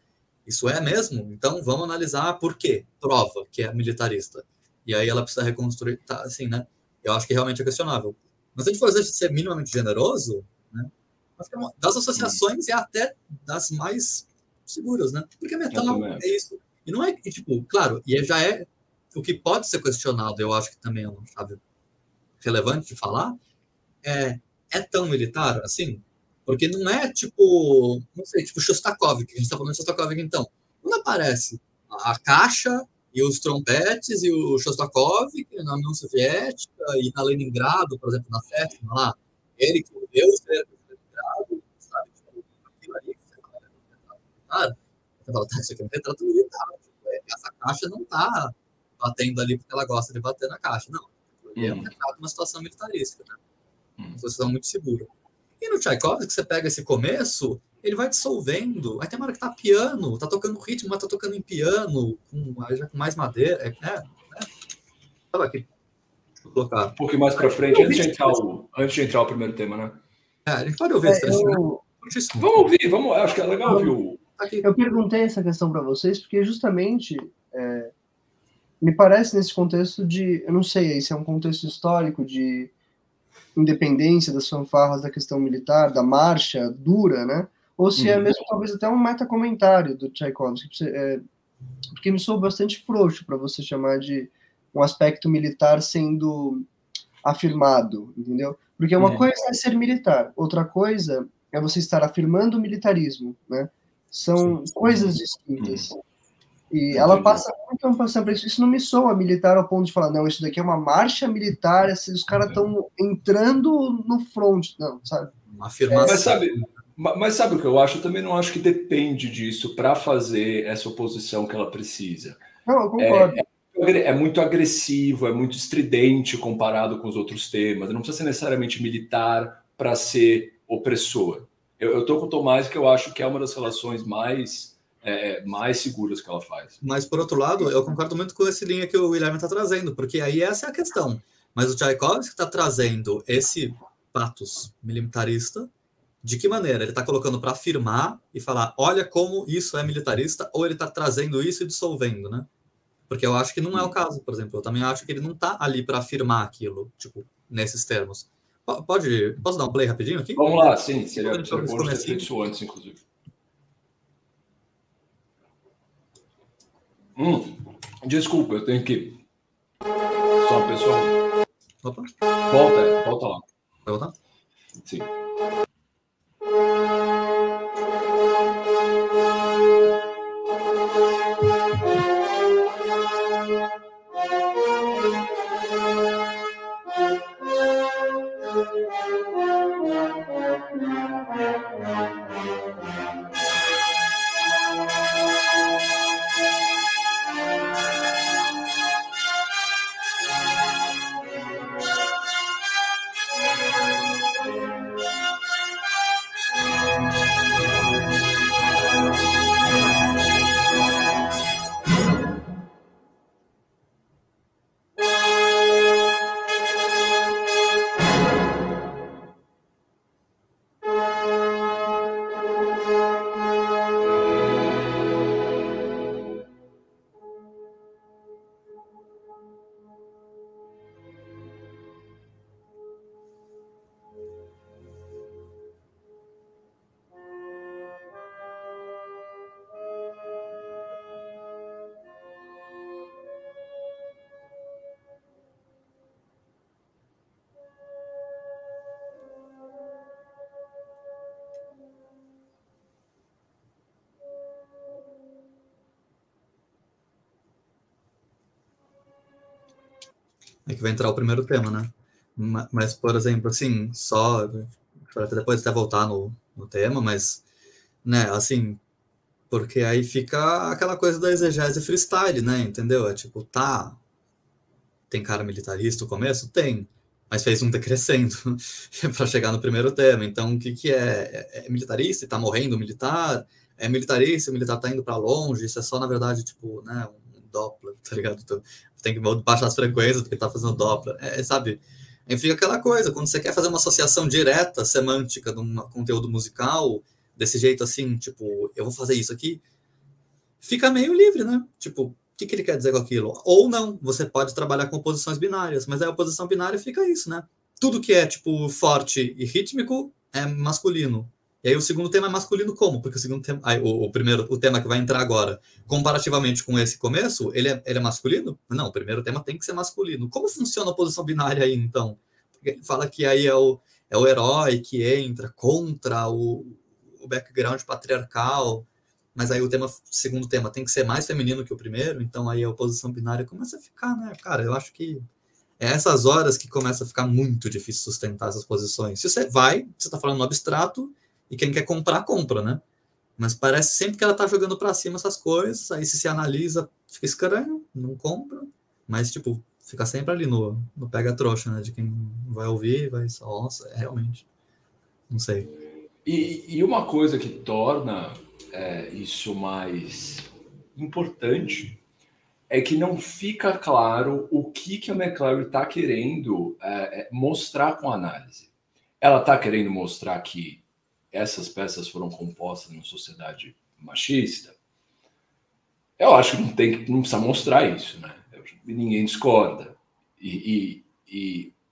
isso é mesmo? Então vamos analisar por quê. Prova que é militarista. E aí ela precisa reconstruir, tá, assim, né? Eu acho que realmente é questionável. Mas se a gente for ser minimamente generoso, né? Acho que das associações é até das mais seguras, né? Porque metal é isso. E não é, tipo, claro, e já é o que pode ser questionado, eu acho que também é uma chave relevante de falar, é tão militar assim? Porque não é tipo, não sei, tipo Shostakovich, a gente tá falando de Shostakovich então. Quando aparece a caixa e os trompetes e o Shostakovich na União Soviética e na Leningrado, por exemplo, na sétima lá, ele que o Deus era Leningrado, sabe? Tipo, aquilo ali, você fala, tá, isso aqui é um retrato militar. Tipo, essa caixa não tá batendo ali porque ela gosta de bater na caixa, não. É um retrato de uma situação militarista, né? Uma situação muito segura. E no Tchaikovsky, você pega esse começo, ele vai dissolvendo. Aí tem uma hora que tá piano, tá tocando ritmo, mas tá tocando em piano, já com mais madeira. Olha aqui. Vou colocar. Um pouquinho mais pra frente, antes de entrar o primeiro tema, né? A gente pode ouvir esse trechinho. Vamos ouvir, acho que é legal ouvir o... Eu perguntei essa questão para vocês, porque justamente me parece nesse contexto de, eu não sei se é um contexto histórico de independência das fanfarras da questão militar, da marcha dura, né? Ou se é mesmo talvez até um meta-comentário do Tchaikovsky, porque me soou bastante frouxo para você chamar de um aspecto militar sendo afirmado, entendeu? Porque uma coisa é ser militar, outra coisa é você estar afirmando o militarismo, né? São coisas distintas. E ela passa muito passando por isso. Isso não me soa militar ao ponto de falar, não, isso daqui é uma marcha militar, os caras estão entrando no front, não, sabe? Uma afirmação. Mas sabe o que eu acho? Eu também não acho que depende disso para fazer essa oposição que ela precisa. Não, eu concordo. É muito agressivo, é muito estridente comparado com os outros temas. Não precisa ser necessariamente militar para ser opressor. Eu estou com o Tomás, que eu acho que é uma das relações mais seguras que ela faz. Mas, por outro lado, eu concordo muito com essa linha que o Guilherme está trazendo, porque aí essa é a questão. Mas o Tchaikovsky está trazendo esse patos militarista, de que maneira? Ele está colocando para afirmar e falar, olha como isso é militarista, ou ele está trazendo isso e dissolvendo, né? Porque eu acho que não é o caso, por exemplo. Eu também acho que ele não está ali para afirmar aquilo, tipo, nesses termos. Posso dar um play rapidinho aqui? Vamos lá, sim. Seria bom ter feito isso antes, inclusive. Desculpa, eu tenho que... Só, pessoal. Opa. Volta lá. Vai voltar? Sim. É que vai entrar o primeiro tema, né? Mas, por exemplo, assim, só para depois até voltar no tema, mas, né, assim, porque aí fica aquela coisa da exegese freestyle, né? Entendeu? É tipo, tá, tem cara militarista no começo? Tem, mas fez um decrescendo para chegar no primeiro tema. Então, o que que é? É militarista e tá morrendo o militar? É militarista, o militar tá indo para longe? Isso é só, na verdade, tipo, né, um Doppler, tá ligado? Então, tem que baixar as frequências porque tá fazendo Doppler. Sabe? Aí fica aquela coisa, quando você quer fazer uma associação direta, semântica, de um conteúdo musical, desse jeito assim, tipo, eu vou fazer isso aqui, fica meio livre, né? Tipo, o que ele quer dizer com aquilo? Ou não, você pode trabalhar com oposições binárias, mas a oposição binária fica isso, né? Tudo que é, tipo, forte e rítmico é masculino. E aí o segundo tema é masculino como? Porque o segundo tema, o tema que vai entrar agora, comparativamente com esse começo, ele é masculino? Não, o primeiro tema tem que ser masculino. Como funciona a oposição binária aí, então? Porque ele fala que aí é o herói que entra contra o background patriarcal, mas aí o segundo tema tem que ser mais feminino que o primeiro, então aí a oposição binária começa a ficar, né? Cara, eu acho que é essas horas que começa a ficar muito difícil sustentar essas posições. Se você tá falando no abstrato, e quem quer comprar, compra, né? Mas parece sempre que ela tá jogando para cima essas coisas, aí se analisa, fica estranho, não compra, mas, tipo, fica sempre ali no pega-trouxa, né? De quem vai ouvir, vai, nossa, realmente, não sei. E uma coisa que torna isso mais importante é que não fica claro o que a McClary está querendo mostrar com a análise. Ela está querendo mostrar que essas peças foram compostas numa sociedade machista? Eu acho que não precisa mostrar isso, né? Ninguém discorda.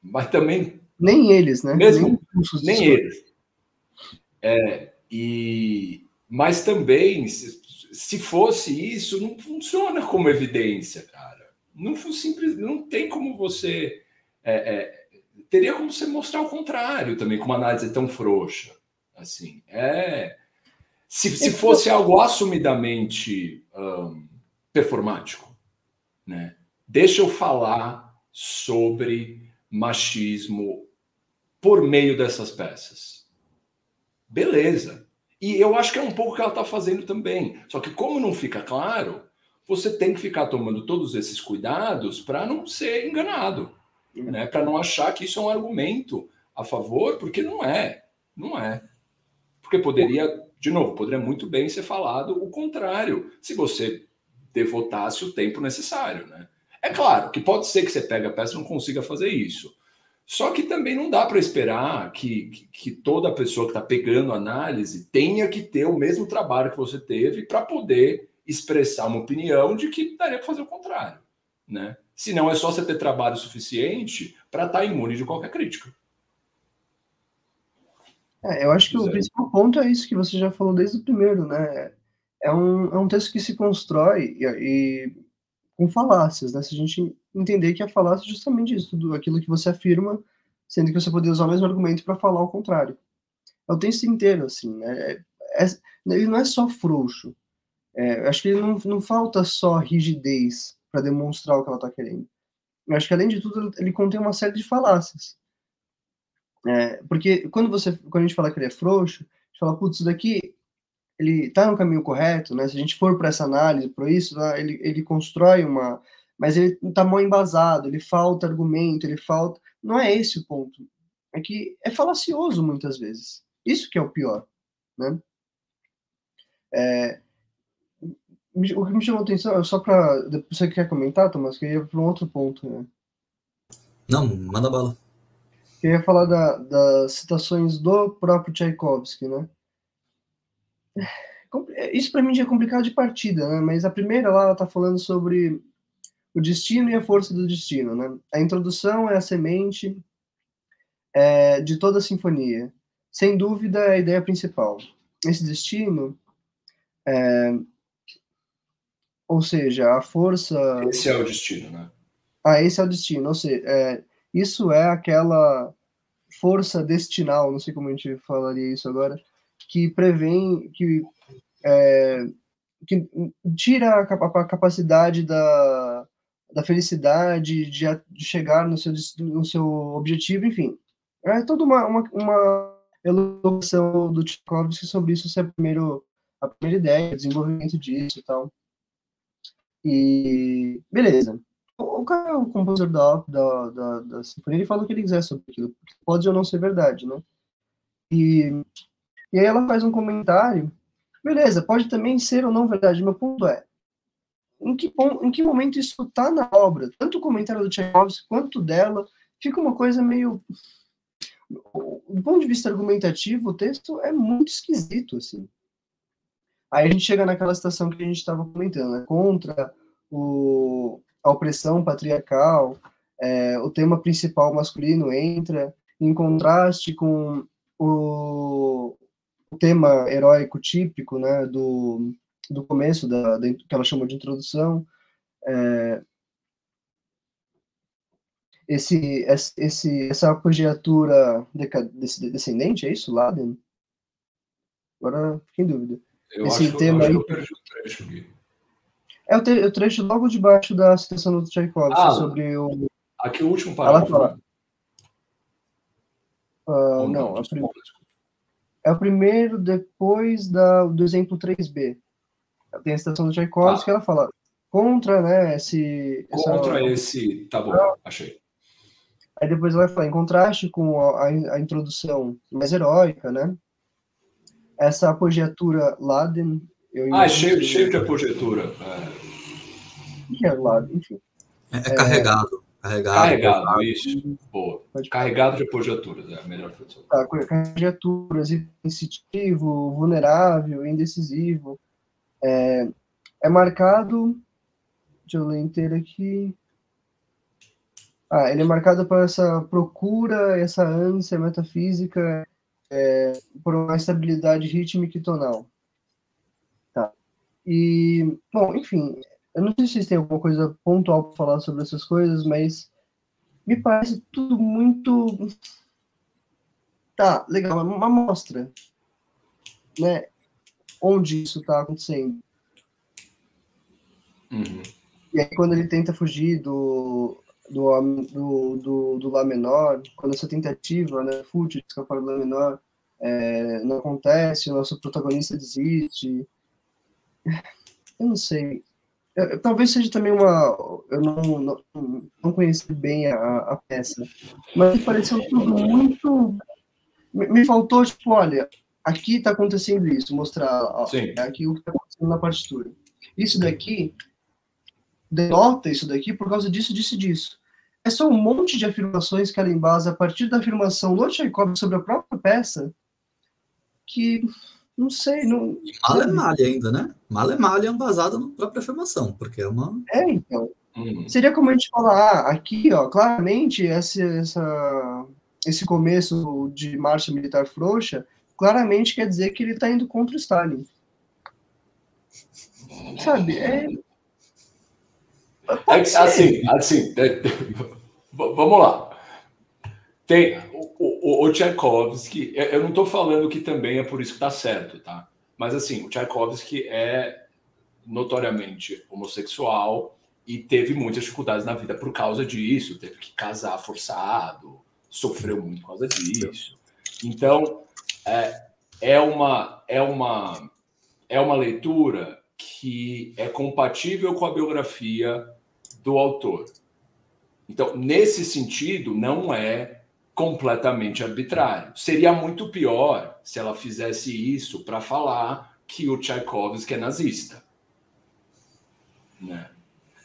Mas também... Nem eles, né? Mesmo, nem eles. Mas também, se fosse isso, não funciona como evidência, cara. Não tem como você... teria como você mostrar o contrário também, com uma análise tão frouxa. Assim, se fosse algo assumidamente performático, né? Deixa eu falar sobre machismo por meio dessas peças. Beleza. E eu acho que é um pouco o que ela está fazendo também. Só que como não fica claro, você tem que ficar tomando todos esses cuidados para não ser enganado, né? Para não achar que isso é um argumento a favor, porque não é. Não é. Porque poderia muito bem ser falado o contrário, se você devotasse o tempo necessário, né? É claro que pode ser que você pegue a peça e não consiga fazer isso. Só que também não dá para esperar que toda pessoa que está pegando a análise tenha que ter o mesmo trabalho que você teve para poder expressar uma opinião de que daria para fazer o contrário, né? Senão é só você ter trabalho suficiente para estar imune de qualquer crítica. Eu acho que o principal ponto é isso que você já falou desde o primeiro, né? É um texto que se constrói e com falácias, né? Se a gente entender que a falácia é justamente isso, tudo aquilo que você afirma sendo que você poderia usar o mesmo argumento para falar o contrário. É o texto inteiro, assim, né? Ele não é só frouxo. Acho que ele não falta só rigidez para demonstrar o que ela está querendo. Eu acho que, além de tudo, ele contém uma série de falácias. Porque quando a gente fala que ele é frouxo, a gente fala, putz, isso daqui, ele está no caminho correto, né? Se a gente for para essa análise, por isso, né, ele constrói uma... Mas ele está mal embasado, ele falta argumento, ele falta... Não é esse o ponto. É que é falacioso, muitas vezes. Isso que é o pior, né? O que me chamou a atenção, só para... Você quer comentar, Thomas? Que eu ia para um outro ponto, né? Não, manda bala. Eu ia falar das citações do próprio Tchaikovsky, né? Isso para mim já é complicado de partida, né? Mas a primeira lá, ela tá falando sobre o destino e a força do destino, né? A introdução é a semente de toda a sinfonia. Sem dúvida, é a ideia principal. Esse destino, ou seja, a força... Esse é o destino, né? Esse é o destino. Ou seja, isso é aquela força destinal, não sei como a gente falaria isso agora, que prevém, que tira a capacidade da felicidade de chegar no seu objetivo, enfim. É toda uma elucidação do Tchaikovsky sobre isso, ser a primeira ideia, desenvolvimento disso e tal. E beleza. O cara, o compositor da sinfonia, ele fala o que ele quiser sobre aquilo, pode ou não ser verdade, né? E aí ela faz um comentário, beleza, pode também ser ou não verdade, meu ponto é, em que momento isso está na obra? Tanto o comentário do Tchaikovsky quanto dela, fica uma coisa meio... Do ponto de vista argumentativo, o texto é muito esquisito, assim. Aí a gente chega naquela situação que a gente estava comentando, né? Contra a opressão patriarcal, o tema principal masculino entra em contraste com o tema heróico típico, né, do começo, que ela chamou de introdução. Essa apogiatura descendente, é isso, Laden? Agora fiquei em dúvida. Eu acho que eu perdi o trecho aqui. É o trecho logo debaixo da citação do Tchaikovsky sobre o... Aqui o último parágrafo. Ela fala... não, é o primeiro depois do exemplo 3b. Tem a citação do Tchaikovsky que ela fala contra, né, esse... Tá bom, achei. Aí depois ela vai falar, em contraste com a introdução mais heróica, né, essa apogiatura Laden... cheio de apogiatura. Que é Laden, enfim. Carregado. Carregado, isso. Boa. Carregado de apogiaturas, é a melhor tradução. Apogiaturas, insensitivo, vulnerável, indecisivo. É marcado... Deixa eu ler inteiro aqui. Ele é marcado por essa procura, essa ânsia metafísica por uma estabilidade rítmica e tonal. Tá. E, bom, enfim, eu não sei se vocês têm alguma coisa pontual para falar sobre essas coisas, mas me parece tudo muito... Tá, legal, uma amostra, né? Onde isso está acontecendo. Uhum. E aí, quando ele tenta fugir do Lá menor, quando essa tentativa, né, fútil de escapar do Lá menor não acontece, o nosso protagonista desiste. Eu não sei. Talvez seja também eu não conheci bem a peça, mas me pareceu tudo muito... Me faltou, tipo, olha, aqui está acontecendo isso, mostrar aqui o que está acontecendo na partitura. Isso daqui denota isso daqui por causa disso, disso e disso. É só um monte de afirmações que ela embasa a partir da afirmação do Tchaikovsky sobre a própria peça, que, não sei, não... Male ainda, né? Male embasada na própria afirmação, porque é uma... então. Seria como a gente falar, aqui, ó, claramente, esse começo de marcha militar frouxa, claramente quer dizer que ele está indo contra o Stalin. Sabe, assim, vamos lá. Tem o Tchaikovsky, eu não estou falando que também é por isso que está certo, tá? Mas assim, o Tchaikovsky é notoriamente homossexual e teve muitas dificuldades na vida por causa disso, teve que casar forçado, sofreu muito por causa disso. Então, é uma leitura que é compatível com a biografia do autor. Então, nesse sentido, não é completamente arbitrário. Seria muito pior se ela fizesse isso para falar que o Tchaikovsky é nazista. Né?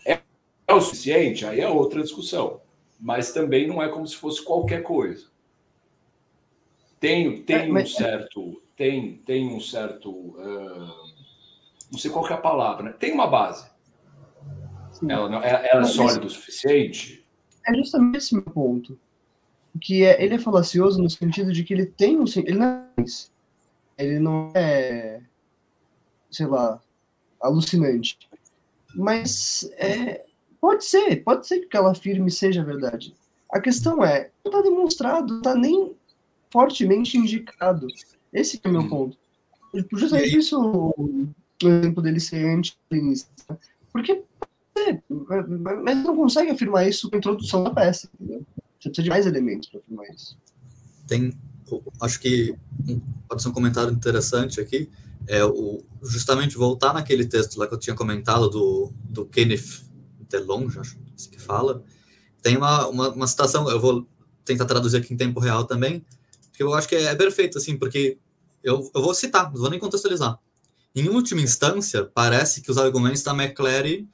É o suficiente? Aí é outra discussão. Mas também não é como se fosse qualquer coisa. Tem um certo... não sei qual que é a palavra, né? Tem uma base. Ela é sólida o suficiente? É justamente esse meu ponto. Que ele é falacioso no sentido de que ele tem ele não é, sei lá, alucinante. Mas pode ser que o que ela afirme seja verdade. A questão é, não está demonstrado, não está nem fortemente indicado. Esse é o meu ponto. Justamente isso, o exemplo dele ser anti-feminista. Porque mas não consegue afirmar isso com a introdução da peça, entendeu? Você precisa de mais elementos para afirmar isso. Acho que pode ser um comentário interessante aqui, justamente voltar naquele texto lá que eu tinha comentado do Kenneth DeLonge, acho que fala. Tem uma citação, eu vou tentar traduzir aqui em tempo real também, porque eu acho que é perfeito, assim, porque eu vou citar, não vou nem contextualizar. Em última instância, parece que os argumentos da McClary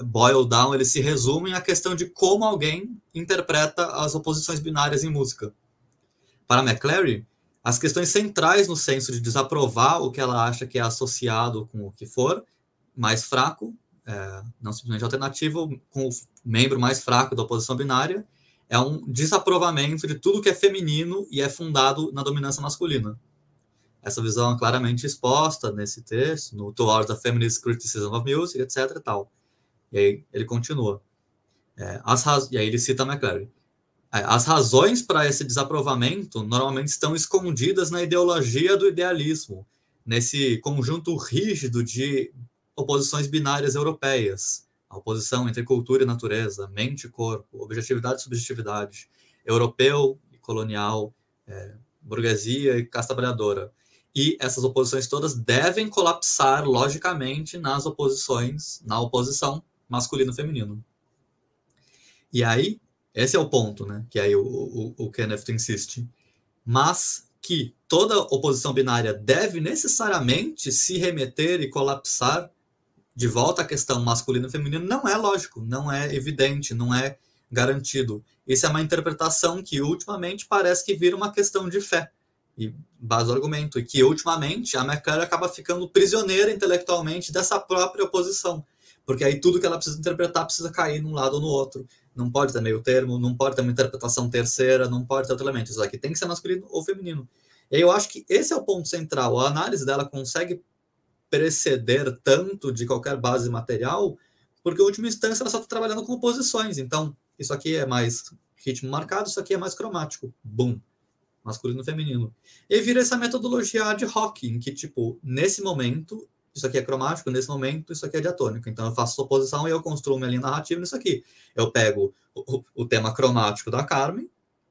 boil down, eles se resumem à questão de como alguém interpreta as oposições binárias em música. Para McClary, as questões centrais no senso de desaprovar o que ela acha que é associado com o que for mais fraco, não simplesmente alternativo, com o membro mais fraco da oposição binária, é um desaprovamento de tudo que é feminino e é fundado na dominância masculina. Essa visão é claramente exposta nesse texto, no Towards the Feminist Criticism of Music, etc. E tal. E aí ele continua. E aí ele cita McClary. As razões para esse desaprovamento normalmente estão escondidas na ideologia do idealismo, nesse conjunto rígido de oposições binárias europeias, a oposição entre cultura e natureza, mente e corpo, objetividade e subjetividade, europeu e colonial, burguesia e classe trabalhadora. E essas oposições todas devem colapsar logicamente na oposição masculino-feminino. E aí, esse é o ponto, né? Que aí o Kenneth insiste. Mas que toda oposição binária deve necessariamente se remeter e colapsar de volta à questão masculino e feminino não é lógico, não é evidente, não é garantido. Isso é uma interpretação que ultimamente parece que vira uma questão de fé e base do argumento, e que ultimamente a McClary acaba ficando prisioneira intelectualmente dessa própria oposição, porque aí tudo que ela precisa interpretar precisa cair num lado ou no outro. Não pode ter meio termo, não pode ter uma interpretação terceira, não pode ter outro elemento. Isso aqui tem que ser masculino ou feminino. E aí eu acho que esse é o ponto central. A análise dela consegue preceder tanto de qualquer base material, porque, em última instância, ela só está trabalhando com oposições. Então, isso aqui é mais ritmo marcado, isso aqui é mais cromático. Bum. Masculino e feminino. E aí vira essa metodologia ad hoc, em que, tipo, nesse momento, isso aqui é cromático, nesse momento, isso aqui é diatônico. Então, eu faço oposição e eu construo minha linha narrativa nisso aqui. Eu pego o tema cromático da Carmen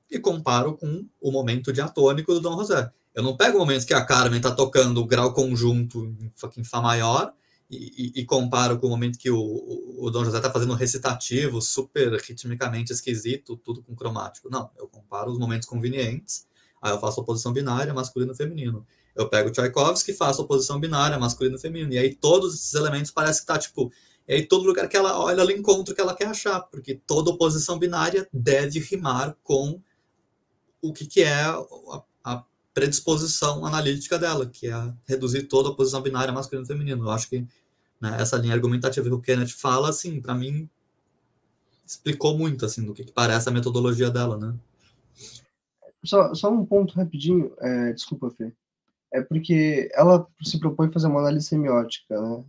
e comparo com o momento diatônico do Dom José. Eu não pego momentos que a Carmen está tocando o grau conjunto em Fá maior e comparo com o momento que o Dom José está fazendo um recitativo super ritmicamente esquisito, tudo com cromático. Não, eu comparo os momentos convenientes, aí eu faço oposição binária, masculino e feminino. Eu pego o Tchaikovsky e faço oposição binária, masculino e feminino. E aí todos esses elementos parece que tá, tipo... E aí todo lugar que ela olha, ela encontra o que ela quer achar, porque toda oposição binária deve rimar com o que é a predisposição analítica dela, que é reduzir toda a oposição binária masculino e feminino. Eu acho que, né, essa linha argumentativa que o Kenneth fala, assim, para mim, explicou muito, assim, do que parece a metodologia dela, né? Só um ponto rapidinho, desculpa, Fê. É porque ela se propõe fazer uma análise semiótica, né?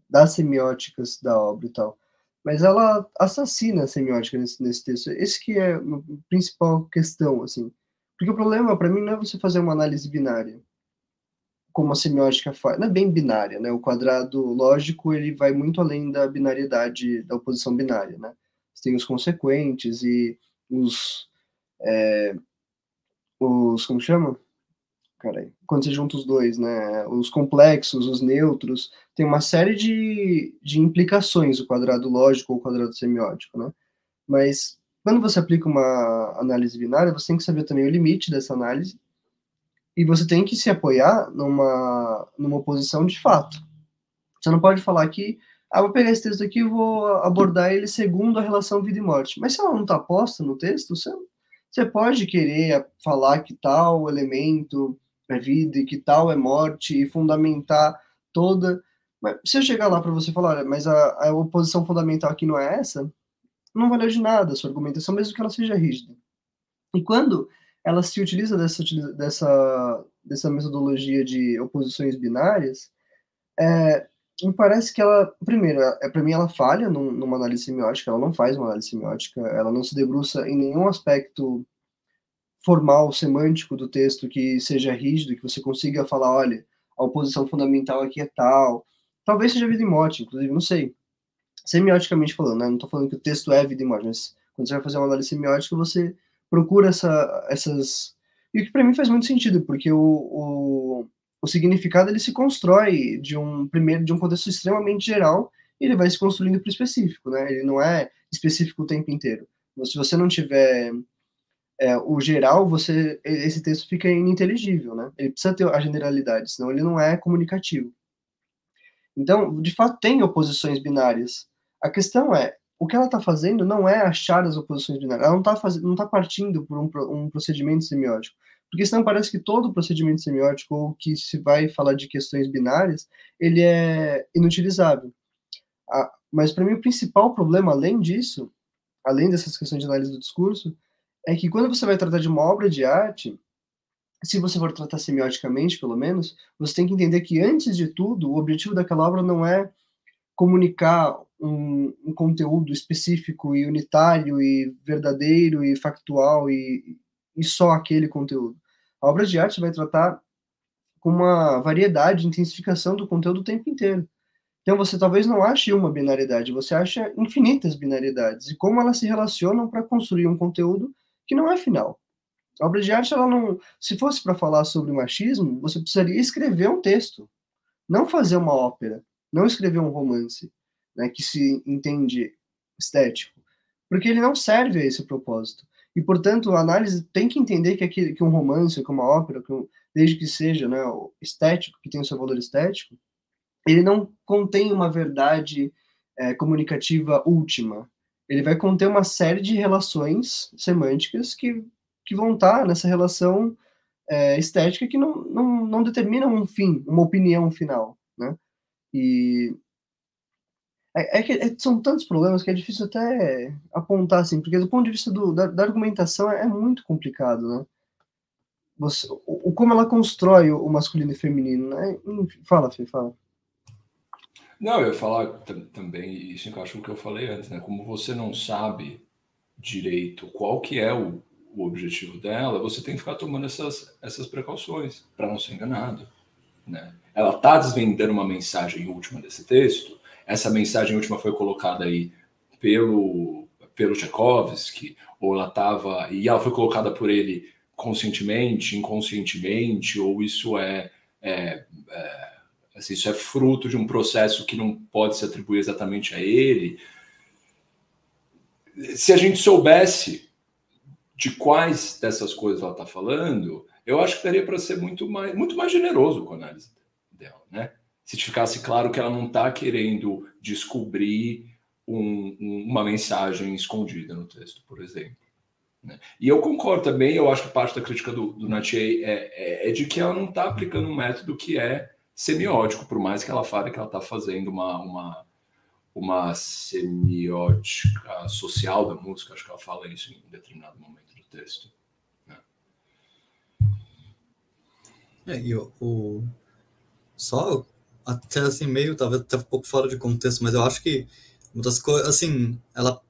Das semióticas da obra e tal. mas ela assassina a semiótica nesse texto. Esse que é a principal questão, assim. Porque o problema, para mim, não é você fazer uma análise binária, como a semiótica faz. Não é bem binária, né? O quadrado lógico, ele vai muito além da binariedade, da oposição binária, né? Você tem os consequentes e os como chama? Caralho, quando você junta os dois, né? Os complexos, os neutros, tem uma série de implicações o quadrado lógico ou o quadrado semiótico, né? Mas quando você aplica uma análise binária, você tem que saber também o limite dessa análise e você tem que se apoiar numa oposição de fato. Você não pode falar que, vou pegar esse texto aqui e vou abordar ele segundo a relação vida e morte. Mas se ela não está posta no texto, você pode querer falar que tal elemento é vida e que tal é morte e fundamentar toda. Mas se eu chegar lá para você falar, olha, mas a oposição fundamental aqui não é essa, não valeu de nada a sua argumentação, mesmo que ela seja rígida. E quando ela se utiliza dessa metodologia de oposições binárias, me parece que ela, primeiro, para mim ela falha numa análise semiótica, ela não faz uma análise semiótica, ela não se debruça em nenhum aspecto formal, semântico do texto que seja rígido, que você consiga falar, olha, a oposição fundamental aqui é tal. Talvez seja vida e morte, inclusive, não sei. Semioticamente falando, né? Não estou falando que o texto é vida e morte, mas quando você vai fazer uma análise semiótica, você procura essas... E o que para mim faz muito sentido, porque o significado ele se constrói de um contexto extremamente geral e ele vai se construindo para o específico, né? Ele não é específico o tempo inteiro. Se você não tiver o geral, esse texto fica ininteligível, né? Ele precisa ter a generalidade, senão ele não é comunicativo. Então, de fato, tem oposições binárias. A questão é, o que ela está fazendo não é achar as oposições binárias. Ela não tá partindo por um procedimento semiótico. Porque senão parece que todo procedimento semiótico, ou que se vai falar de questões binárias, ele é inutilizável. Mas, para mim, o principal problema, além disso, além dessas questões de análise do discurso, é que quando você vai tratar de uma obra de arte, se você for tratar semioticamente, pelo menos, você tem que entender que, antes de tudo, o objetivo daquela obra não é comunicar um conteúdo específico e unitário e verdadeiro e factual e só aquele conteúdo. A obra de arte vai tratar com uma variedade, intensificação do conteúdo o tempo inteiro. Então você talvez não ache uma binariedade, você acha infinitas binariedades e como elas se relacionam para construir um conteúdo que não é final. A obra de arte, ela não, se fosse para falar sobre machismo, você precisaria escrever um texto, não fazer uma ópera, não escrever um romance, né, que se entende estético, porque ele não serve a esse propósito. E, portanto, a análise tem que entender que um romance, que uma ópera, desde que seja, né, estético, que tem o seu valor estético, ele não contém uma verdade comunicativa última. Ele vai conter uma série de relações semânticas que vão estar nessa relação estética que não determina um fim, uma opinião final, né? E são tantos problemas que é difícil até apontar, assim, porque do ponto de vista da argumentação é muito complicado, né? Como ela constrói o masculino e feminino, né? Fala, Fê, fala. Não, eu ia falar também, isso encaixa com o que eu falei antes, né? Como você não sabe direito qual que é o objetivo dela, você tem que ficar tomando essas precauções para não ser enganado, né? Ela está desvendando uma mensagem última desse texto, essa mensagem última foi colocada aí pelo Tchaikovsky, ou ela foi colocada por ele conscientemente, inconscientemente, ou isso assim, isso é fruto de um processo que não pode se atribuir exatamente a ele. Se a gente soubesse de quais dessas coisas ela está falando, eu acho que daria para ser muito mais generoso com a análise dela, né? Se ficasse claro que ela não está querendo descobrir uma mensagem escondida no texto, por exemplo. Né? E eu concordo também, eu acho que parte da crítica do Natier é de que ela não está aplicando um método que é semiótico, por mais que ela fale que ela está fazendo uma semiótica social da música, acho que ela fala isso em determinado momento do texto. Né? Só até assim, meio, talvez até um pouco fora de contexto, mas eu acho que uma das coisas, assim, ela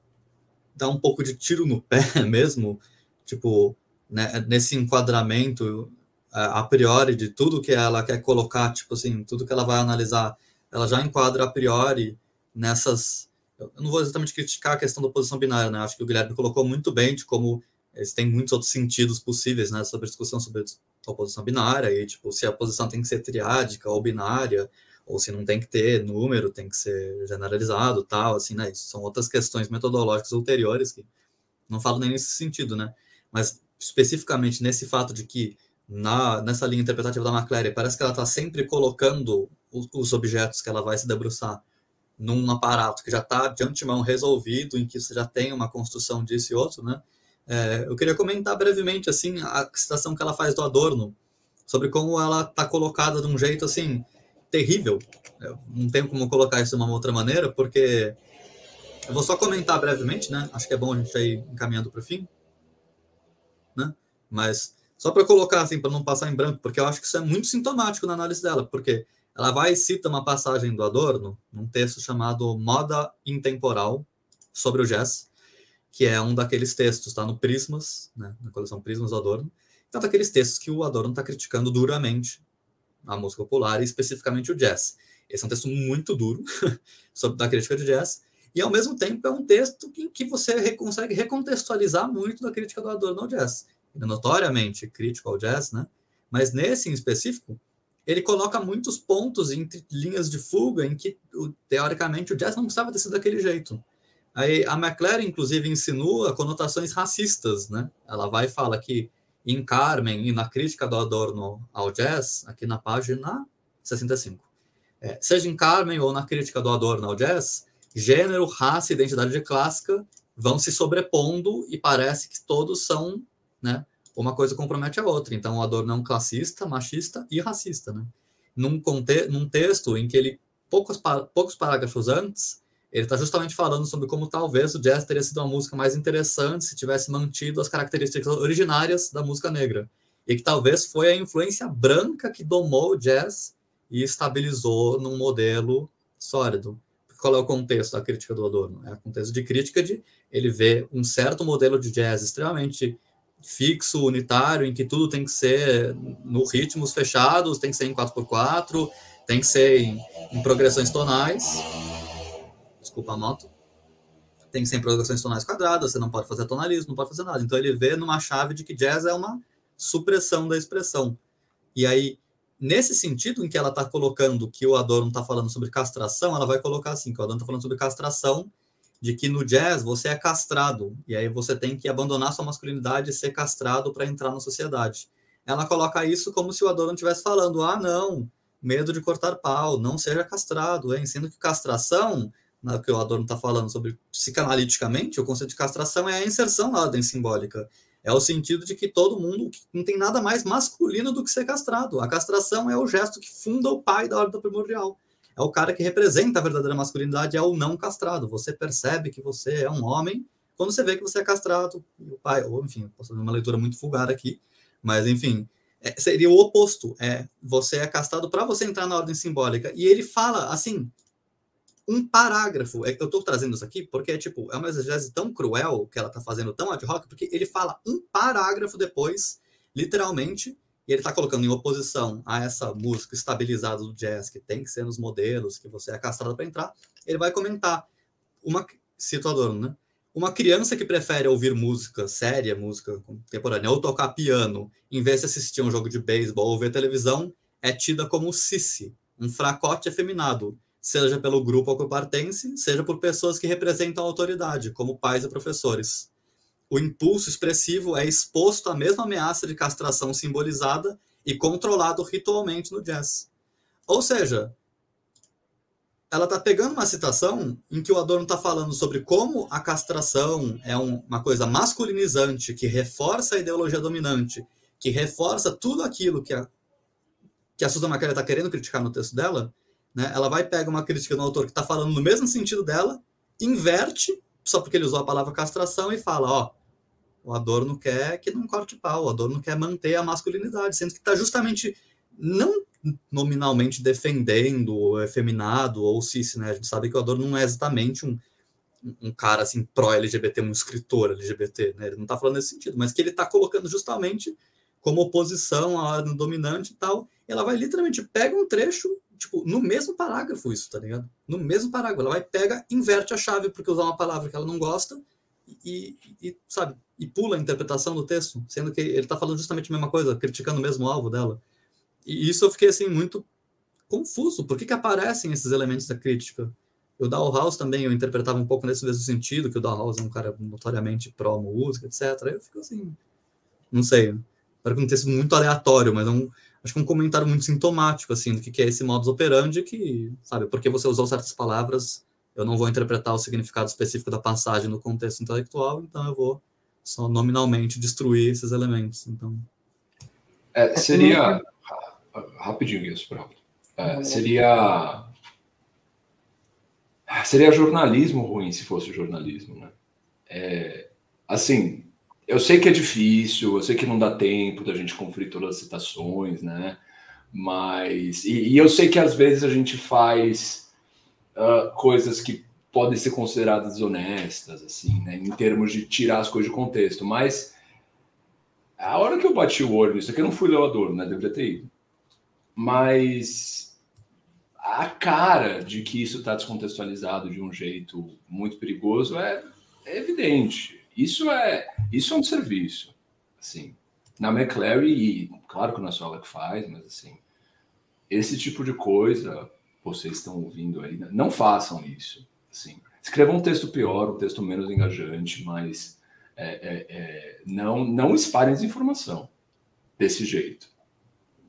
dá um pouco de tiro no pé mesmo, tipo, né, nesse enquadramento a priori de tudo que ela quer colocar, tipo assim, tudo que ela vai analisar, ela já enquadra a priori nessas... Eu não vou exatamente criticar a questão da oposição binária, né? Acho que o Guilherme colocou muito bem de como eles têm muitos outros sentidos possíveis, né, sobre a discussão sobre a oposição binária, e tipo, se a oposição tem que ser triádica ou binária, ou se não tem que ter número, tem que ser generalizado, tal, assim, né? Isso são outras questões metodológicas ulteriores que não falo nem nesse sentido, né? Mas especificamente nesse fato de que nessa linha interpretativa da McClary, parece que ela está sempre colocando os objetos que ela vai se debruçar num aparato que já está de antemão resolvido, em que você já tem uma construção disso e outro, né? Eu queria comentar brevemente assim a citação que ela faz do Adorno sobre como ela está colocada de um jeito assim terrível. Eu não tenho como colocar isso de uma outra maneira, porque eu vou só comentar brevemente, né? Acho que é bom a gente ir encaminhando para o fim, né? Mas só para colocar assim, para não passar em branco, porque eu acho que isso é muito sintomático na análise dela, porque ela vai e cita uma passagem do Adorno, num texto chamado Moda Intemporal, sobre o jazz, que é um daqueles textos, está no Prismas, né, na coleção Prismas do Adorno, então daqueles textos que o Adorno está criticando duramente a música popular, e especificamente o jazz. Esse é um texto muito duro sobre da crítica de jazz, e ao mesmo tempo é um texto em que você consegue recontextualizar muito da crítica do Adorno ao jazz. Ele é notoriamente crítico ao jazz, né? Mas nesse em específico, ele coloca muitos pontos entre linhas de fuga em que, teoricamente, o jazz não precisava ter sido daquele jeito. Aí a McClary, inclusive, insinua conotações racistas, né? Ela vai e fala que em Carmen e na crítica do Adorno ao jazz, aqui na página 65, seja em Carmen ou na crítica do Adorno ao jazz, gênero, raça e identidade clássica vão se sobrepondo e parece que todos são, né, uma coisa compromete a outra. Então, o Adorno é um classista, machista e racista, né? Num texto em que ele, poucos parágrafos antes, ele está justamente falando sobre como talvez o jazz teria sido uma música mais interessante se tivesse mantido as características originárias da música negra. E que talvez foi a influência branca que domou o jazz e estabilizou num modelo sólido. Qual é o contexto da crítica do Adorno? É o contexto de crítica de ele vê um certo modelo de jazz extremamente fixo, unitário, em que tudo tem que ser no ritmos fechados, tem que ser em 4x4, tem que ser em progressões tonais. Desculpa a moto. Tem que ser em progressões tonais quadradas, você não pode fazer tonalismo, não pode fazer nada. Então ele vê numa chave de que jazz é uma supressão da expressão. E aí, nesse sentido em que ela está colocando que o Adorno está falando sobre castração, ela vai colocar assim, que o Adorno está falando sobre castração, de que no jazz você é castrado, e aí você tem que abandonar sua masculinidade e ser castrado para entrar na sociedade. Ela coloca isso como se o Adorno estivesse falando, não, medo de cortar pau, não seja castrado, hein? Sendo que castração, que o Adorno está falando sobre psicanaliticamente, o conceito de castração é a inserção na ordem simbólica. É o sentido de que todo mundo não tem nada mais masculino do que ser castrado. A castração é o gesto que funda o pai da ordem primordial. É o cara que representa a verdadeira masculinidade, é o não castrado. Você percebe que você é um homem quando você vê que você é castrado. O pai, ou enfim, posso fazer uma leitura muito vulgar aqui, mas enfim, seria o oposto. Você é castrado para você entrar na ordem simbólica. E ele fala assim, um parágrafo. Eu estou trazendo isso aqui porque é uma exegese tão cruel que ela está fazendo tão ad hoc, porque ele fala um parágrafo depois, literalmente, e ele está colocando em oposição a essa música estabilizada do jazz, que tem que ser nos modelos, que você é castrado para entrar. Ele vai comentar, cito Adorno, né? Uma criança que prefere ouvir música séria, música contemporânea, ou tocar piano, em vez de assistir a um jogo de beisebol ou ver televisão, é tida como sissi, um fracote efeminado, seja pelo grupo ao que pertence, seja por pessoas que representam a autoridade, como pais e professores. O impulso expressivo é exposto à mesma ameaça de castração simbolizada e controlado ritualmente no jazz. Ou seja, ela está pegando uma citação em que o Adorno está falando sobre como a castração é uma coisa masculinizante, que reforça a ideologia dominante, que reforça tudo aquilo que a Susan McClary está querendo criticar no texto dela, né? Ela vai pegar uma crítica do autor que está falando no mesmo sentido dela, inverte, só porque ele usou a palavra castração, e fala, o Adorno quer que não corte pau, o Adorno quer manter a masculinidade, sendo que está justamente não nominalmente defendendo o efeminado ou cis, né? A gente sabe que o Adorno não é exatamente um cara assim pró-LGBT, um escritor LGBT, né? Ele não está falando nesse sentido, mas que ele está colocando justamente como oposição à ordem dominante e tal. E ela vai literalmente pega um trecho, tipo, no mesmo parágrafo isso, tá ligado? No mesmo parágrafo, ela vai pega, inverte a chave porque usar uma palavra que ela não gosta e sabe, e pula a interpretação do texto, sendo que ele está falando justamente a mesma coisa, criticando o mesmo alvo dela. E isso eu fiquei assim muito confuso. Por que aparecem esses elementos da crítica? O Dalhouse também eu interpretava um pouco nesse mesmo sentido, que o Dalhouse é um cara notoriamente pró-música, etc. Aí eu fico assim, não sei, para não ter sido muito aleatório, mas acho que um comentário muito sintomático, assim, do que é esse modus operandi que, sabe, porque você usou certas palavras, eu não vou interpretar o significado específico da passagem no contexto intelectual, então eu vou só nominalmente destruir esses elementos. Então... seria... Rapidinho isso, pronto. Seria jornalismo ruim se fosse jornalismo, né? Assim, eu sei que é difícil, eu sei que não dá tempo da gente conferir todas as citações, né? Mas e eu sei que às vezes a gente faz coisas que podem ser consideradas desonestas, assim, né? Em termos de tirar as coisas de contexto. Mas a hora que eu bati o olho nisso aqui, eu não fui levador, né? Deveria ter ido. Mas a cara de que isso está descontextualizado de um jeito muito perigoso é evidente. Isso é um serviço. Assim, na McClary, e claro que não é só ela que faz, mas assim, esse tipo de coisa, vocês estão ouvindo aí, não façam isso. Assim, escrevam um texto pior, um texto menos engajante, mas não espalhem desinformação desse jeito.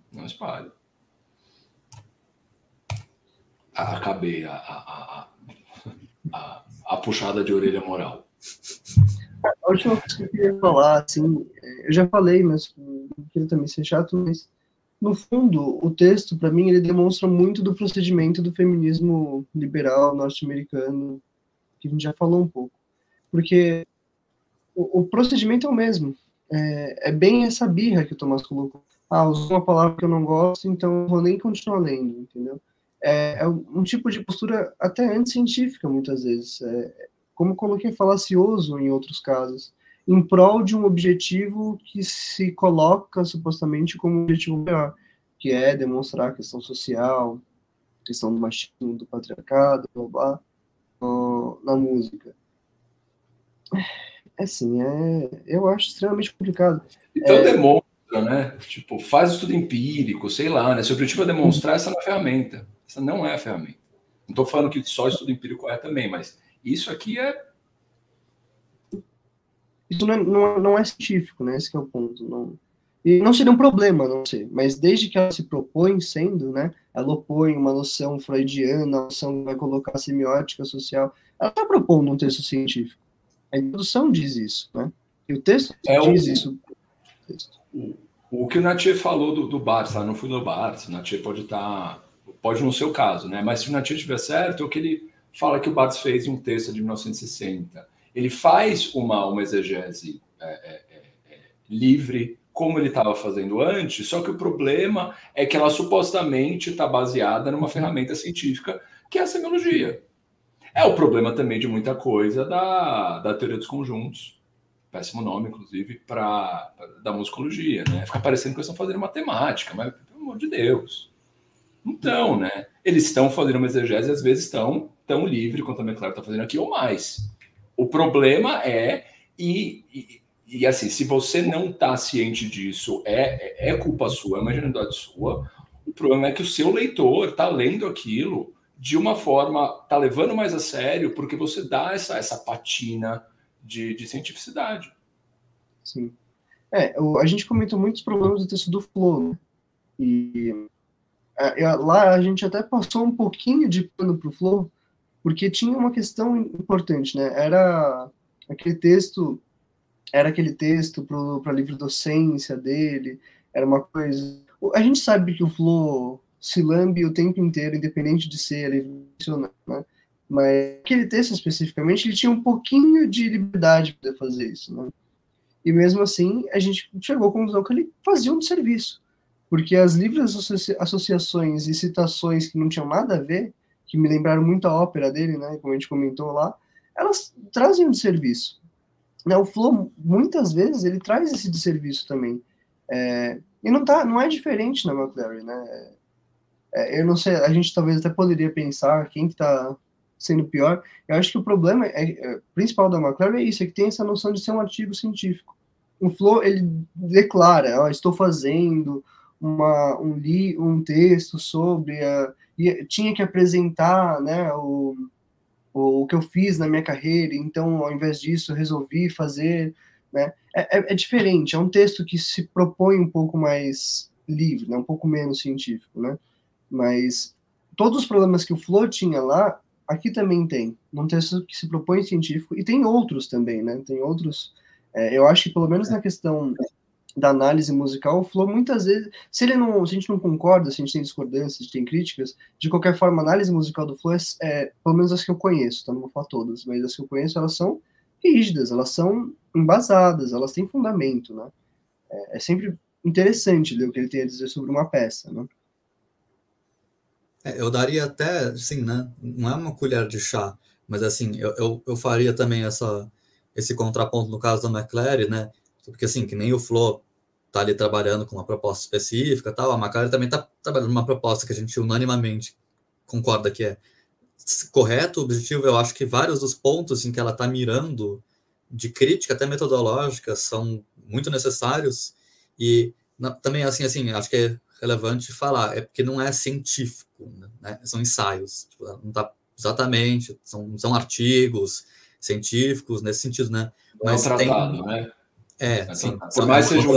Não espalhem. Acabei a puxada de orelha moral. A última coisa que eu queria falar, assim, eu já falei, mas não queria também ser chato, mas no fundo, o texto, para mim, ele demonstra muito do procedimento do feminismo liberal norte-americano, que a gente já falou um pouco. Porque o procedimento é o mesmo. É bem essa birra que o Tomás colocou. Usou uma palavra que eu não gosto, então eu vou nem continuar lendo, entendeu? É um tipo de postura até anticientífica, muitas vezes. Como eu coloquei, falacioso em outros casos, em prol de um objetivo que se coloca supostamente como um objetivo maior, que é demonstrar a questão social, a questão do machismo, do patriarcado, blá, blá, na música. Assim, eu acho extremamente complicado. Então demonstra, né? Tipo, faz estudo empírico, sei lá, né? Se o objetivo é demonstrar, essa não é a ferramenta. Essa não é a ferramenta. Não estou falando que só estudo empírico é também, mas isso aqui Isso não é científico, né? Esse é o ponto. Não, e não seria um problema, não sei. Mas desde que ela se propõe sendo, né? Ela opõe uma noção freudiana, uma noção que vai colocar semiótica social. Ela está propondo um texto científico. A introdução diz isso, né? E o texto diz isso. O que o Natchez falou do Barthes, não fui no Barthes, o Natchez pode não ser o caso, né? Mas se o Natchez estiver certo, é o que ele fala que o Barthes fez em um texto de 1960. Ele faz uma exegese livre, como ele estava fazendo antes, só que o problema é que ela supostamente está baseada numa ferramenta científica, que é a semiologia. É o problema também de muita coisa da teoria dos conjuntos, péssimo nome, inclusive, da musicologia, né? Fica parecendo que eles estão fazendo matemática, mas, pelo amor de Deus. Então, né? Eles estão fazendo uma exegese e às vezes estão tão livre quanto a McClary está fazendo aqui, ou mais. O problema e assim, se você não está ciente disso, é culpa sua, é uma ingenuidade sua. O problema é que o seu leitor está lendo aquilo de uma forma, está levando mais a sério, porque você dá essa patina de cientificidade. Sim. A gente comentou muitos problemas do texto do Flow, né? E lá a gente até passou um pouquinho de pano para o Flow, porque tinha uma questão importante, né? Era aquele texto para livre docência dele, era uma coisa... A gente sabe que o Flow se lambe o tempo inteiro, independente de ser livre, né? Mas aquele texto especificamente, ele tinha um pouquinho de liberdade para fazer isso, né? E mesmo assim, a gente chegou à conclusão que ele fazia um serviço, porque as livres associações e citações que não tinham nada a ver, que me lembraram muito a ópera dele, né, como a gente comentou lá, elas trazem um desserviço. Né? O flow, muitas vezes, ele traz esse desserviço também. E não é diferente na McLaren, né? Eu não sei, a gente talvez até poderia pensar quem que tá sendo pior. Eu acho que o problema principal da McLaren é isso, é que tem essa noção de ser um artigo científico. O Flow, ele declara, estou fazendo um texto sobre e tinha que apresentar, né, o que eu fiz na minha carreira, então, ao invés disso, eu resolvi fazer, né? É diferente, é um texto que se propõe um pouco mais livre, né, um pouco menos científico, né? Mas todos os problemas que o Flow tinha lá, aqui também tem. Num texto que se propõe científico, e tem outros também, né? Tem outros. Eu acho que, pelo menos na questão da análise musical, o Flow, muitas vezes, se a gente não concorda, se a gente tem discordâncias, se a gente tem críticas, de qualquer forma, a análise musical do Flow pelo menos as que eu conheço, tá? Não vou falar todas, mas as que eu conheço, elas são rígidas, elas são embasadas, elas têm fundamento, né? É sempre interessante ler o que ele tem a dizer sobre uma peça, né? Eu daria até, assim, né? Não é uma colher de chá, mas assim, eu faria também esse contraponto no caso da McLaren, né? Porque assim, que nem o Flo tá ali trabalhando com uma proposta específica, tal, a McLaren também tá trabalhando uma proposta que a gente unanimamente concorda que é correto, objetivo. Eu acho que vários dos pontos em que ela está mirando de crítica, até metodológica, são muito necessários. E também, assim, acho que é relevante falar, é porque não é científico, né? São ensaios. Tipo, não tá exatamente, são artigos científicos nesse sentido, né? Mas é um tratado, né? Sim. Por mais seja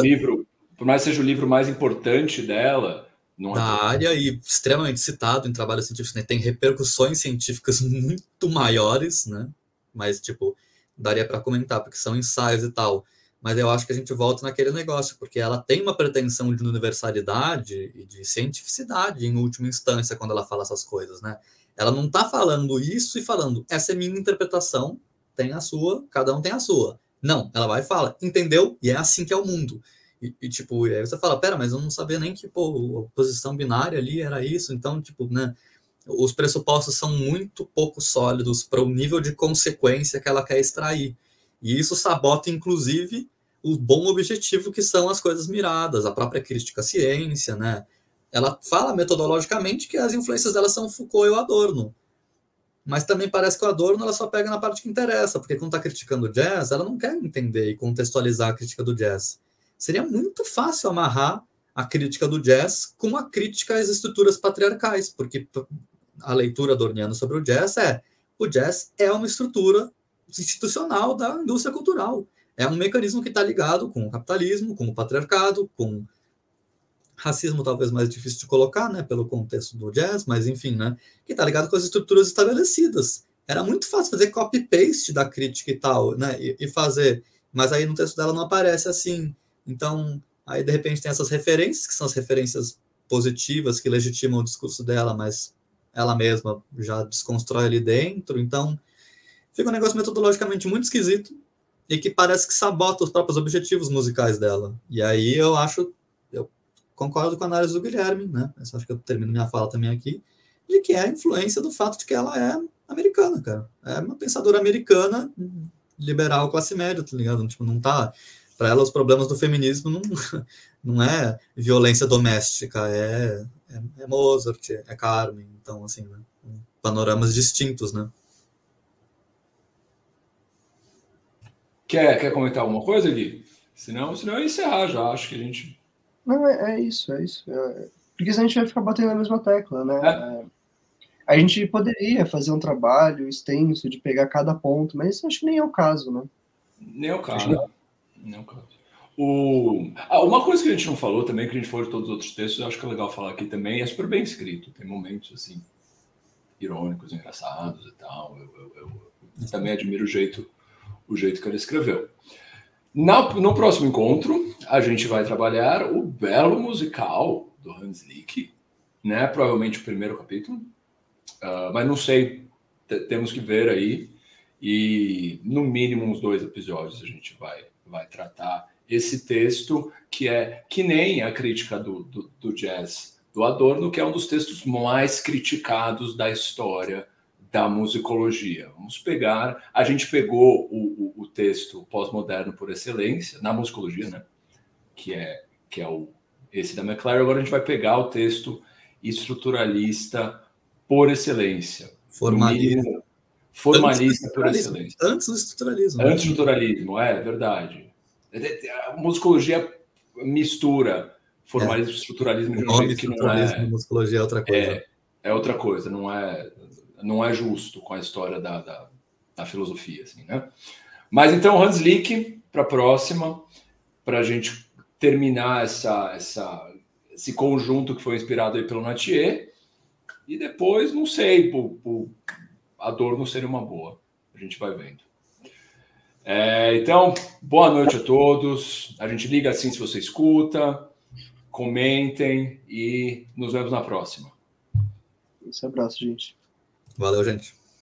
o livro mais importante dela, não da área e extremamente citado em trabalhos científicos, né? Tem repercussões científicas muito maiores, né? Mas, tipo, daria para comentar, porque são ensaios e tal. Mas eu acho que a gente volta naquele negócio, porque ela tem uma pretensão de universalidade e de cientificidade, em última instância, quando ela fala essas coisas, né? Ela não está falando isso e falando, essa é minha interpretação, tem a sua, cada um tem a sua. Não, ela vai e fala, entendeu? E é assim que é o mundo. Tipo, aí você fala, pera, mas eu não sabia nem que, pô, a posição binária ali era isso. Então, tipo, né, os pressupostos são muito pouco sólidos para o nível de consequência que ela quer extrair. E isso sabota, inclusive, o bom objetivo que são as coisas miradas, a própria crítica à ciência, né? Ela fala metodologicamente que as influências dela são Foucault e o Adorno. Mas também parece que o Adorno ela só pega na parte que interessa, porque quando está criticando o jazz, ela não quer entender e contextualizar a crítica do jazz. Seria muito fácil amarrar a crítica do jazz com a crítica às estruturas patriarcais, porque a leitura adorniana sobre o jazz é uma estrutura institucional da indústria cultural. É um mecanismo que está ligado com o capitalismo, com o patriarcado, com racismo talvez mais difícil de colocar, né, pelo contexto do jazz, mas enfim, né, que está ligado com as estruturas estabelecidas. Era muito fácil fazer copy-paste da crítica e tal, né, e fazer, mas aí no texto dela não aparece assim. Então, aí de repente tem essas referências, que são as referências positivas que legitimam o discurso dela, mas ela mesma já desconstrói ali dentro. Então, fica um negócio metodologicamente muito esquisito e que parece que sabota os próprios objetivos musicais dela. E aí eu concordo com a análise do Guilherme, né? Eu acho que eu termino minha fala também aqui, de que é a influência do fato de que ela é americana, cara. É uma pensadora americana, liberal, classe média, tá ligado? Tipo, não tá... Para ela, os problemas do feminismo não é violência doméstica, é Mozart, é Carmen. Então, assim, né? Panoramas distintos, né? Quer comentar alguma coisa, Gui? Senão eu ia encerrar já. Acho que a gente... Não, é isso. Porque senão a gente vai ficar batendo na mesma tecla, né? A gente poderia fazer um trabalho extenso de pegar cada ponto, mas acho que nem é o caso, né? Nem é o caso. Nem é o caso. Uma coisa que a gente não falou também, que a gente falou de todos os outros textos, eu acho que é legal falar aqui também, é super bem escrito. Tem momentos, assim, irônicos, engraçados e tal. Eu também admiro o jeito que ele escreveu. No próximo encontro, a gente vai trabalhar o belo musical do Hans Lick, né? Provavelmente o primeiro capítulo, mas não sei, temos que ver aí. E no mínimo uns 2 episódios a gente vai tratar esse texto, que é que nem a crítica do jazz do Adorno, que é um dos textos mais criticados da história da musicologia. Vamos pegar... A gente pegou o texto pós-moderno por excelência, na musicologia, né? Que é esse da McLaren. Agora a gente vai pegar o texto estruturalista por excelência. Formalista por excelência. Antes do estruturalismo. Antes do estruturalismo, é verdade. A musicologia mistura formalismo e estruturalismo de um jeito que não é... Musicologia é outra coisa. É outra coisa, não é justo com a história da filosofia, assim, né? Mas então, Hans Lick, para a próxima, para a gente terminar esse conjunto que foi inspirado aí pelo Nattier, e depois, não sei, a dor não seria uma boa. A gente vai vendo. Então, boa noite a todos. A gente liga assim se você escuta, comentem e nos vemos na próxima. Esse abraço, gente. Valeu, gente.